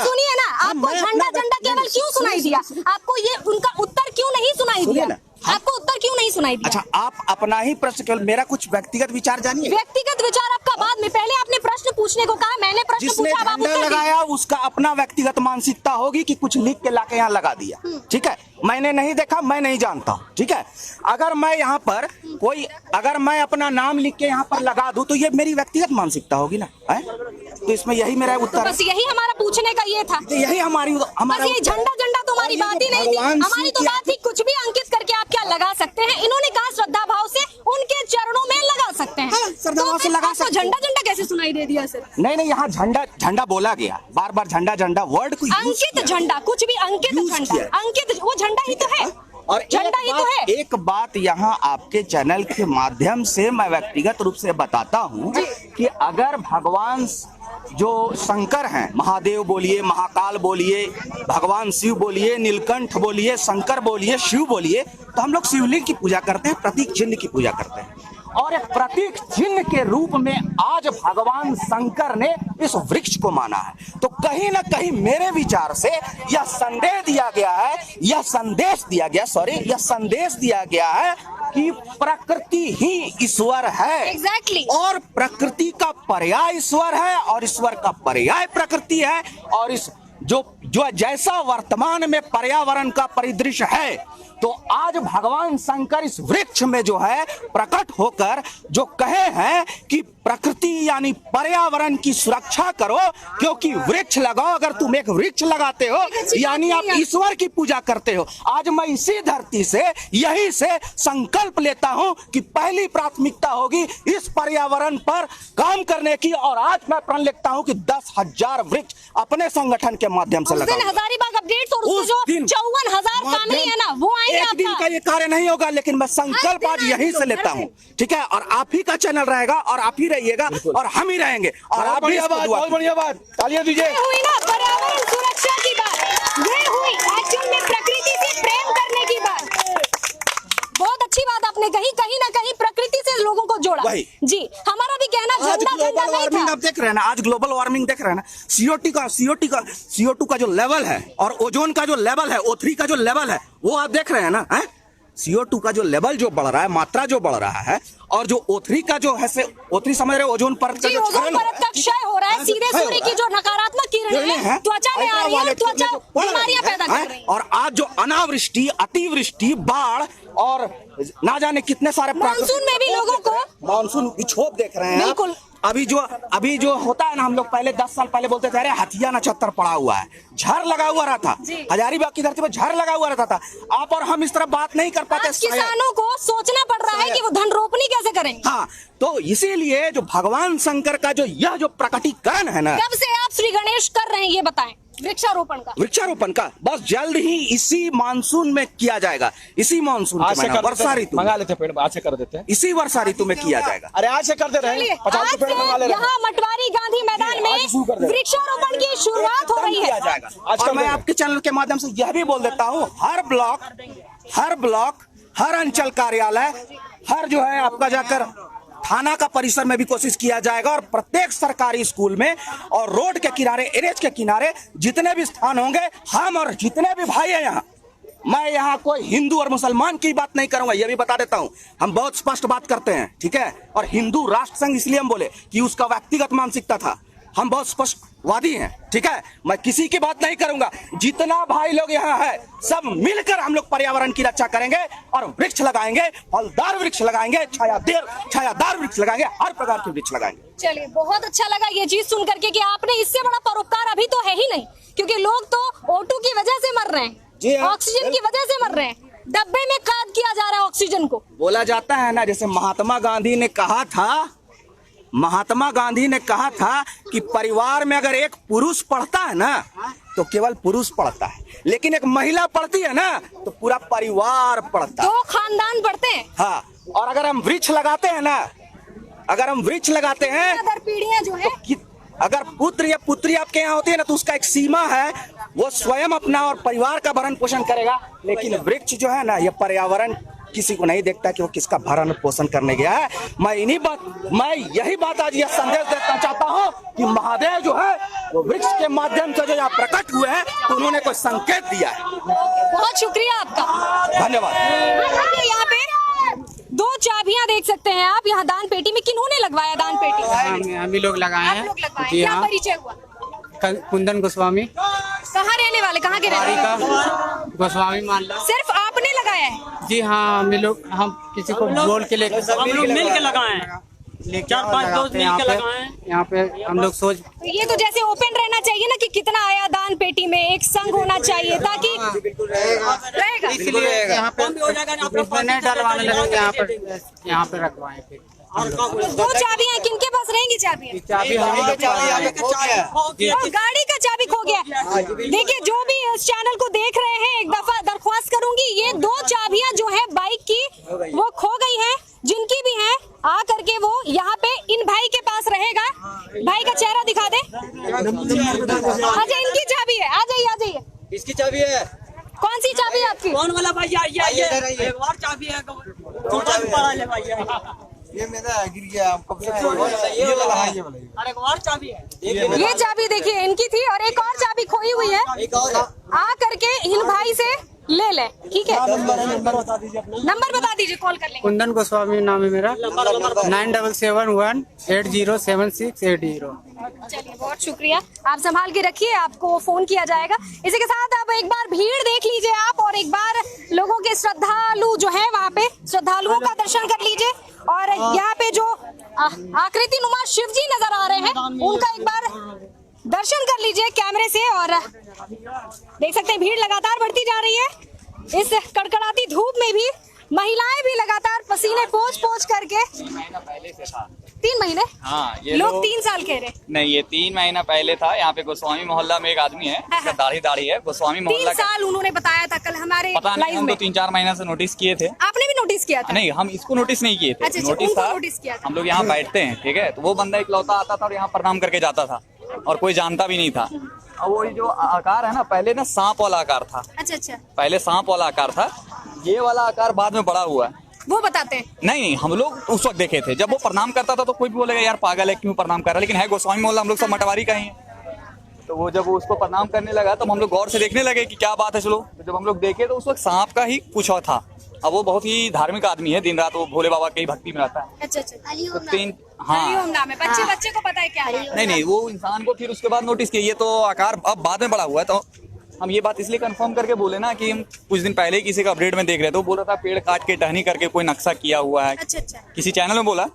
सुनिए ना, आपको झंडा केवल क्यों सुनाई दिया? आपको ये उनका उत्तर क्यों नहीं सुनाई दिया? आपको उत्तर क्यों नहीं सुनाई दिया? अच्छा, आप अपना ही प्रश्न, केवल मेरा कुछ व्यक्तिगत विचार जानिए। व्यक्तिगत विचार आपका बाद में, पहले आपने प्रश्न पूछने को कहा, मैंने प्रश्न जिसने पूछा, अब आप झंडा उत्तर दीजिए। लगाया उसका अपना व्यक्तिगत मानसिकता होगी कि कुछ लिख के लाके यहाँ लगा दिया, ठीक है। मैंने नहीं देखा, मैं नहीं जानता हूँ, ठीक है। अगर मैं यहाँ पर अगर मैं अपना नाम लिख के यहाँ पर लगा दूं तो ये मेरी व्यक्तिगत मानसिकता होगी ना, है? तो इसमें यही मेरा उत्तर है। बस यही हमारा पूछने का ये था, यही हमारा बस ये झंडा तो हमारी बात ही नहीं थी, हमारी तो बात थी कुछ भी अंकित करके आप क्या लगा सकते हैं। इन्होंने कहा श्रद्धा भाव से उनके चरणों में लगा सकते हैं, श्रद्धा भाव से लगा सकते हैं। झंडा कैसे सुनाई दे दिया सर? नहीं, यहाँ झंडा बोला गया, बार बार झंडा वर्ड को अंकित झंडा, कुछ भी अंकित झंडा, अंकित वो झंडा ही तो है, और झंडा ही तो है। एक बात यहाँ आपके चैनल के माध्यम से मैं व्यक्तिगत रूप से बताता हूँ कि अगर भगवान जो शंकर हैं, महादेव बोलिए, महाकाल बोलिए, भगवान शिव बोलिए, नीलकंठ बोलिए, शंकर बोलिए, शिव बोलिए, तो हम लोग शिवलिंग की पूजा करते हैं, प्रतीक चिन्ह की पूजा करते हैं। और एक प्रतीक चिन्ह के रूप में आज भगवान शंकर ने इस वृक्ष को माना है। तो कहीं ना कहीं मेरे विचार से यह संदेश दिया गया है, यह संदेश दिया गया है कि प्रकृति ही ईश्वर है। Exactly. और प्रकृति का पर्याय ईश्वर है, और ईश्वर का पर्याय प्रकृति है। और इस जो जैसा वर्तमान में पर्यावरण का परिदृश्य है, तो आज भगवान शंकर इस वृक्ष में जो है प्रकट होकर जो कहे हैं कि प्रकृति यानी पर्यावरण की सुरक्षा करो, क्योंकि वृक्ष लगाओ। अगर तुम एक वृक्ष लगाते हो यानी आप ईश्वर की पूजा करते हो। आज मैं इसी धरती से, यही से संकल्प लेता हूं कि पहली प्राथमिकता होगी इस पर्यावरण पर काम करने की। और आज मैं प्रण लेता हूं कि 10,000 वृक्ष अपने संगठन के माध्यम से लगाऊंगा। हजारीबाग अपडेट्स और उसमें जो 54,000 कामरी है ना, वो आएंगे। एक दिन का ये कार्य नहीं होगा, लेकिन मैं संकल्प आज यहीं से लेता हूँ, ठीक है। और आप ही का चैनल रहेगा, और आप ही रहिएगा, और हम ही रहेंगे। और आप भी बहुत बढ़िया बात, तालियां दीजिए। ये हुई ना पर्यावरण सुरक्षा की बात, ये हुई एक्चुअल में प्रकृति से प्रेम करने की बात। बहुत अच्छी बात आपने कही, कहीं ना कहीं प्रकृति से लोगों को जोड़ा। जी, हमारा भी कहना झंडा नहीं था। आप देख रहे हैं ना, आज ग्लोबल वार्मिंग देख रहे हैं ना, CO2 का जो लेवल है, और ओजोन का जो लेवल है, O3 का जो लेवल है, वो आप देख रहे हैं ना, है? CO2 का जो लेवल जो बढ़ रहा है, मात्रा जो बढ़ रहा है, और जो O3 का जो है, O3 समझ रहे, ओजोन परत का जो क्षय हो रहा है, सीधे सूर्य की जो नकारात्मक किरणें हैं त्वचा में आ रही है, त्वचा बीमारियां पैदा कर रही है। और आज जो अनावृष्टि, अतिवृष्टि, बाढ़ और ना जाने कितने सारे मानसून में भी लोगों को मानसून विक्षोभ देख रहे हैं। बिल्कुल। अभी जो होता है ना, हम लोग पहले 10 साल पहले बोलते थे अरे हथिया नक्षत्र पड़ा हुआ है, झड़ लगा हुआ रहता, हजारीबाग की धरती पर झड़ लगा हुआ रहता था। आप और हम इस तरह बात नहीं कर पाते। किसानों को सोचना पड़ रहा है कि वो धन रोपनी कैसे करें। हाँ, तो इसीलिए जो भगवान शंकर का यह जो प्रकटीकरण है ना, कब से आप श्री गणेश कर रहे हैं ये बताएं? वृक्षारोपण का बस जल्द ही इसी मानसून में किया जाएगा। इसी मानसून वर्षा ऋतु मंगा लेते पेड़, आज से कर देते हैं। इसी वर्षा ऋतु में किया जाएगा। अरे आज से कर दे रहे हैं, 50 पेड़ मंगा ले रहे हैं। यहाँ मटवारी गांधी मैदान में वृक्षारोपण की शुरुआत हो रही है। और मैं आपके चैनल के माध्यम से यह भी बोल देता हूँ, हर ब्लॉक, हर अंचल कार्यालय, हर जो है आपका जाकर थाना का परिसर में भी कोशिश किया जाएगा। और प्रत्येक सरकारी स्कूल में और रोड के किनारे, एनएच के किनारे जितने भी स्थान होंगे, हम और जितने भी भाई हैं यहाँ, मैं यहाँ कोई हिंदू और मुसलमान की बात नहीं करूंगा, यह भी बता देता हूँ। हम बहुत स्पष्ट बात करते हैं, ठीक है। और हिंदू राष्ट्र संघ इसलिए हम बोले कि उसका व्यक्तिगत मानसिकता था। हम बहुत स्पष्टवादी हैं, ठीक है। मैं किसी की बात नहीं करूंगा। जितना भाई लोग यहाँ है, सब मिलकर हम लोग पर्यावरण की रक्षा करेंगे और वृक्ष लगाएंगे, फलदार वृक्ष लगाएंगे, छायादार वृक्ष लगाएंगे, हर प्रकार के वृक्ष लगाएंगे। चलिए, बहुत अच्छा लगा ये चीज सुन करके कि आपने इससे बड़ा परोपकार अभी तो है ही नहीं, क्योंकि लोग तो O2 की वजह से मर रहे हैं, ऑक्सीजन की वजह से मर रहे हैं। डब्बे में कैद किया जा रहा है ऑक्सीजन को। बोला जाता है ना, जैसे महात्मा गांधी ने कहा था कि परिवार में अगर एक पुरुष पढ़ता है ना, तो केवल पुरुष पढ़ता है, लेकिन एक महिला पढ़ती है ना, तो पूरा परिवार पढ़ता है, 2 खानदान पढ़ते हैं। हाँ, और अगर हम वृक्ष लगाते हैं ना, पीढ़ियां जो है, तो अगर पुत्र या पुत्री आपके यहाँ होती है ना, तो उसका एक सीमा है, वो स्वयं अपना और परिवार का भरण पोषण करेगा। लेकिन वृक्ष जो है ना, ये पर्यावरण किसी को नहीं देखता कि वो किसका भरण पोषण करने गया है। मैं यही बात आज यह संदेश देना चाहता हूँ कि महादेव जो है वो वृक्ष के माध्यम से जो यहाँ प्रकट हुए हैं, तो उन्होंने कोई संकेत दिया है। बहुत शुक्रिया आपका, धन्यवाद। यहाँ पे 2 चाबियां देख सकते हैं आप यहाँ दान पेटी में। किन्होंने लगवाया दान पेटी? हम ही लोग लगाए आप हैं। लोग लगवाए। जी क्या हाँ। परिचय हुआ? कुंदन गोस्वामी, कहाँ रहने वाले, कहाँ के रहने वाले? गोस्वामी मान लो। सिर्फ आपने लगाया है? जी हाँ, हम किसी को बोल के लेकर हम लोग मिल के लगाए हैं, 4-5 दोस्त मिल के लगाए हैं। यहाँ पे हम लोग सोच, तो ये तो जैसे ओपन रहना चाहिए ना कि कितना आया दान पेटी में, एक संग होना चाहिए ताकि रहेगा। इसलिए यहाँ पे इसमें नहीं डलवाने लगेंगे, यहाँ पे रखवाएं फिर। 2 चाबियां किनके पास रहेंगी? चाबियां चाबी और गाड़ी का चाबी खो गया। देखिए, जो भी इस चैनल को देख रहे हैं, एक दफा दरख्वास्त करूंगी, ये 2 चाबियां जो है बाइक की वो खो गई हैं। जिनकी भी हैं आ करके वो यहाँ पे इन भाई के पास रहेगा। भाई का चेहरा दिखा दे। अच्छा, इनकी चाबी है, आ जाइए, आ जाइए। इसकी चाबी है। कौन सी चाबी है आपकी? कौन वाला भाई? ये और चाबी है, ये मेरा गिर गया, ये वाला है, ये वाला। अरे और चाबी है, ये चाबी देखिए इनकी थी और एक और चाबी खोई हुई है। एक और है। आ करके इन भाई से ले लें, ठीक है? नंबर बता दीजिए अपना। नंबर बता दीजिए, कॉल कर लेंगे। कुंदन गोस्वामी नाम है मेरा, 9771807680। चलिए, बहुत शुक्रिया, आप संभाल के रखिए, आपको फोन किया जाएगा। इसी के साथ आप एक बार भीड़ देख लीजिए आप, और एक बार लोगों के श्रद्धालु जो है वहाँ पे श्रद्धालुओं का दर्शन कर लीजिए। और यहाँ पे जो आकृति नुमा शिव जी नजर आ रहे हैं, उनका एक बार दर्शन कर लीजिए कैमरे से। और देख सकते हैं भीड़ लगातार बढ़ती जा रही है। इस कड़कड़ाती धूप में भी महिलाएं भी लगातार पसीने पोंछ करके। 3 महीने? हाँ, ये लोग 3 साल कह रहे। नहीं, ये 3 महीना पहले था। यहाँ पे गोस्वामी मोहल्ला में एक आदमी है, इसका दाढ़ी है, गोस्वामी 3 मोहल्ला का। साल उन्होंने बताया था कल हमारे पता नहीं, लाइव हम में। तो 3-4 महीना से नोटिस किए थे। आपने भी नोटिस किया था? नहीं, हम इसको नोटिस नहीं किए थे। अच्छा, नोटिस उनको था, नोटिस किया था। हम लोग यहाँ बैठते हैं, ठीक है, तो वो बंदा इकलौता आता था और यहाँ प्रणाम करके जाता था और कोई जानता भी नहीं था। और वो जो आकार है ना, पहले ना सांप वाला आकार था। अच्छा, पहले सांप वाला आकार था, ये वाला आकार बाद में बड़ा हुआ है। वो बताते हैं। नहीं, हम लोग उस वक्त देखे थे जब वो प्रणाम करता था, तो कोई भी बोलेगा यार पागल है, क्यों प्रणाम कर रहा है, लेकिन है गोस्वामी मोहल्ला, हम लोग सब मटवारी का ही है। तो वो जब वो उसको प्रणाम करने लगा तो हम लोग गौर से देखने लगे कि क्या बात है। चलो, तो जब हम लोग देखे तो उस वक्त सांप का ही कुछ और था। अब वो बहुत ही धार्मिक आदमी है, दिन रात वो भोले बाबा की भक्ति में रहता है। अच्छा, तो 3 हाँ नाम है। बच्चे को पता है क्या है? नहीं, वो इंसान को फिर उसके बाद नोटिस किया, ये तो आकार अब बाद में बड़ा हुआ है। तो हम ये बात इसलिए कंफर्म करके बोले ना कि हम कुछ दिन पहले ही किसी का अपडेट में देख रहे थे, वो बोल रहा था पेड़ काट के टहनी करके कोई नक्शा किया हुआ है। अच्छा। किसी चैनल में बोला,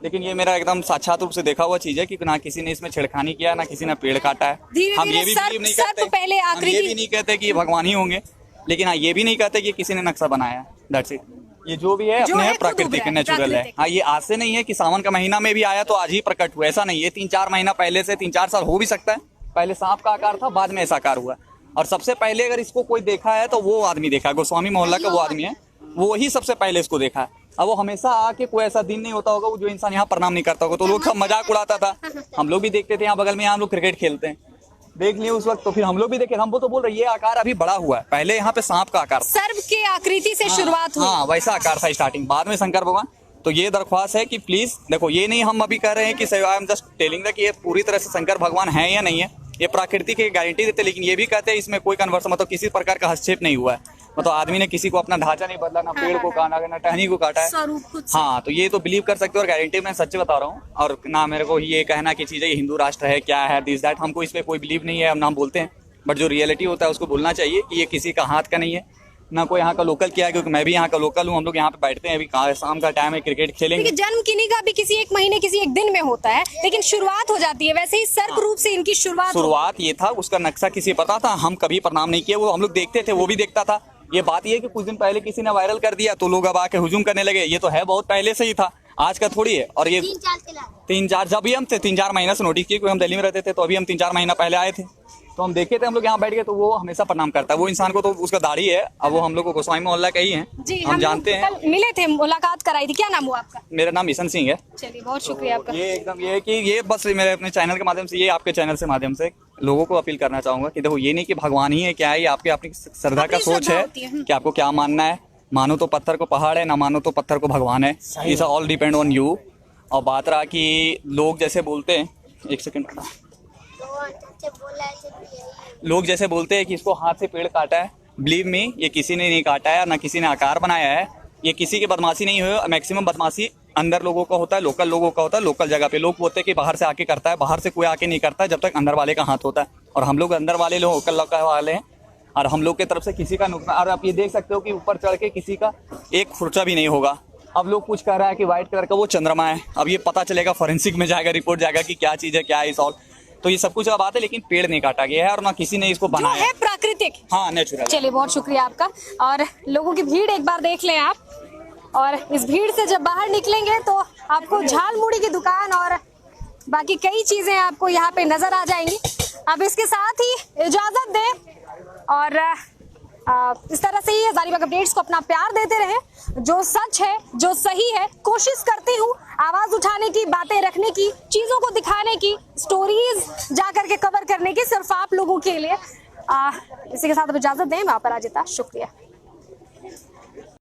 लेकिन ये मेरा एकदम साक्षात रूप से देखा हुआ चीज है कि ना किसी ने इसमें छेड़खानी किया, ना किसी ने पेड़ काटा है। हम ये भी बिलीव नहीं करते, हम ये भी नहीं कहते कि ये भगवान ही होंगे, लेकिन हाँ ये भी नहीं कहते कि किसी ने नक्शा बनाया है। That's it. ये जो भी है अपने है प्राकृतिक नेचुरल है। हाँ, ये आज से नहीं है कि सावन का महीना में भी आया तो आज ही प्रकट हुआ, ऐसा नहीं है। 3-4 महीना पहले से, 3-4 साल हो भी सकता है। पहले सांप का आकार था, बाद में ऐसा आकार हुआ। और सबसे पहले अगर इसको कोई देखा है तो वो आदमी देखा है, गोस्वामी मोहल्ला का वो आदमी है, वो ही सबसे पहले इसको देखा है। अब वो हमेशा आके, कोई ऐसा दिन नहीं होता होगा वो जो इंसान यहाँ प्रणाम नहीं करता होगा, तो लोग सब मजाक उड़ाता था। हम लोग भी देखते थे, यहाँ बगल में हम लोग क्रिकेट खेलते हैं, देख लिए उस वक्त, तो फिर हम लोग भी देखे। हम वो तो बोल रहे ये आकार अभी बड़ा हुआ है, पहले यहाँ पे सांप का आकार, सर्प के आकृति से शुरुआत हुई। हाँ, वैसा आकार था स्टार्टिंग, बाद में शंकर भगवान। तो ये दरख्वास्त है कि प्लीज देखो, ये नहीं हम अभी कह रहे हैं कि आई एम जस्ट टेलिंग कि ये पूरी तरह से शंकर भगवान है या नहीं है, ये प्राकृतिक की गारंटी देते, लेकिन ये भी कहते हैं इसमें कोई कन्वर्सन, मतलब किसी प्रकार का हस्तक्षेप नहीं हुआ है। मतलब आदमी ने किसी को अपना ढांचा नहीं बदला, ना पेड़ को काटा, ना टहनी को काटा है। हाँ, तो ये तो बिलीव कर सकते हो और गारंटी मैं सच्चे बता रहा हूँ। और ना मेरे को ये कहना की चीज है ये हिंदू राष्ट्र है क्या है दिस दैट, हमको इस पे कोई बिलीव नहीं है, हम नाम बोलते हैं, बट जो रियलिटी होता है उसको बोलना चाहिए कि ये किसी का हाथ का नहीं है, ना कोई यहाँ का लोकल किया है, क्योंकि मैं भी यहाँ का लोकल हूँ। हम लोग यहाँ पे बैठते हैं, अभी शाम का टाइम है, क्रिकेट खेलेंगे। जन्म किन्हीं का भी किसी एक महीने, किसी एक दिन में होता है, लेकिन शुरुआत हो जाती है। वैसे ही सर्प रूप से इनकी शुरुआत ये था, उसका नक्शा किसी पता था, हम कभी प्रणाम नहीं किए, वो हम लोग देखते थे, वो भी देखता था। ये बात ये कि कुछ दिन पहले किसी ने वायरल कर दिया तो लोग अब आके हुजूम करने लगे, ये तो है बहुत पहले से ही था, आज का थोड़ी है। और ये 3-4 जब भी हम 3-4 महीना से नोटिस किए, क्योंकि हम दिल्ली में रहते थे, तो अभी हम 3-4 महीना पहले आए थे, तो हम देखे थे, हम लोग यहाँ बैठ गए, तो वो हमेशा प्रणाम करता है। वो इंसान को तो उसका दाढ़ी है, अब वो हम लोग को गोस्वामी मोहल्ला का ही है, हम जानते हैं। कल मिले थे, मुलाकात कराई थी। क्या नाम हुआ आपका? मेरा नाम ईशन सिंह है। चलिए, बहुत शुक्रिया आपका। ये एकदम ये कि ये बस मेरे अपने चैनल के माध्यम से, ये आपके चैनल से माध्यम से लोगों को अपील करना चाहूंगा कि देखो, ये नहीं कि भगवान ही है क्या है, ये आपके अपनी श्रद्धा का सोच है कि आपको क्या मानना है। मानो तो पत्थर को पहाड़ है, ना मानो तो पत्थर को भगवान है। It's all depend on you. और बात रहा कि लोग जैसे बोलते हैं, एक सेकंड, लोग जैसे बोलते हैं कि इसको हाथ से पेड़ काटा है, बिलीव मी, ये किसी ने नहीं काटा है, ना किसी ने आकार बनाया है। ये किसी की बदमाशी नहीं हुई। मैक्सिमम बदमाशी अंदर लोगों का होता है, लोकल लोगों का होता है। लोकल जगह पे लोग बोलते हैं कि बाहर से आके करता है, बाहर से कोई आके नहीं करता है जब तक अंदर वाले का हाथ होता है। और हम लोग अंदर वाले लोग लोकल वाले हैं, और हम लोग की तरफ से किसी का नुकसान। और आप ये देख सकते हो कि ऊपर चढ़ के किसी का एक खुर्चा भी नहीं होगा। अब लोग कुछ कह रहा है कि व्हाइट कलर का वो चंद्रमा है। अब ये पता चलेगा, फॉरेंसिक में जाएगा, रिपोर्ट जाएगा कि क्या चीज़ है, क्या है सॉल्व। तो ये सब कुछ का बात है, लेकिन पेड़ नहीं काटा गया है और ना किसी ने इसको बनाया है। प्राकृतिक, हाँ, नेचुरल। चलिए, बहुत शुक्रिया आपका। और लोगों की भीड़ एक बार देख लें आप, और इस भीड़ से जब बाहर निकलेंगे तो आपको झालमुड़ी की दुकान और बाकी कई चीजें आपको यहाँ पे नजर आ जाएंगी। अब इसके साथ ही इजाजत दें और इस तरह से ही हजारीबाग अपडेट्स को अपना प्यार देते रहे। जो सच है, जो सही है, कोशिश करती हूँ आवाज उठाने की, बातें रखने की, चीजों को दिखाने की, स्टोरीज जा करके कवर करने की, सिर्फ आप लोगों के लिए। इसी के साथ अब इजाजत दें। मैं अपराजिता, शुक्रिया।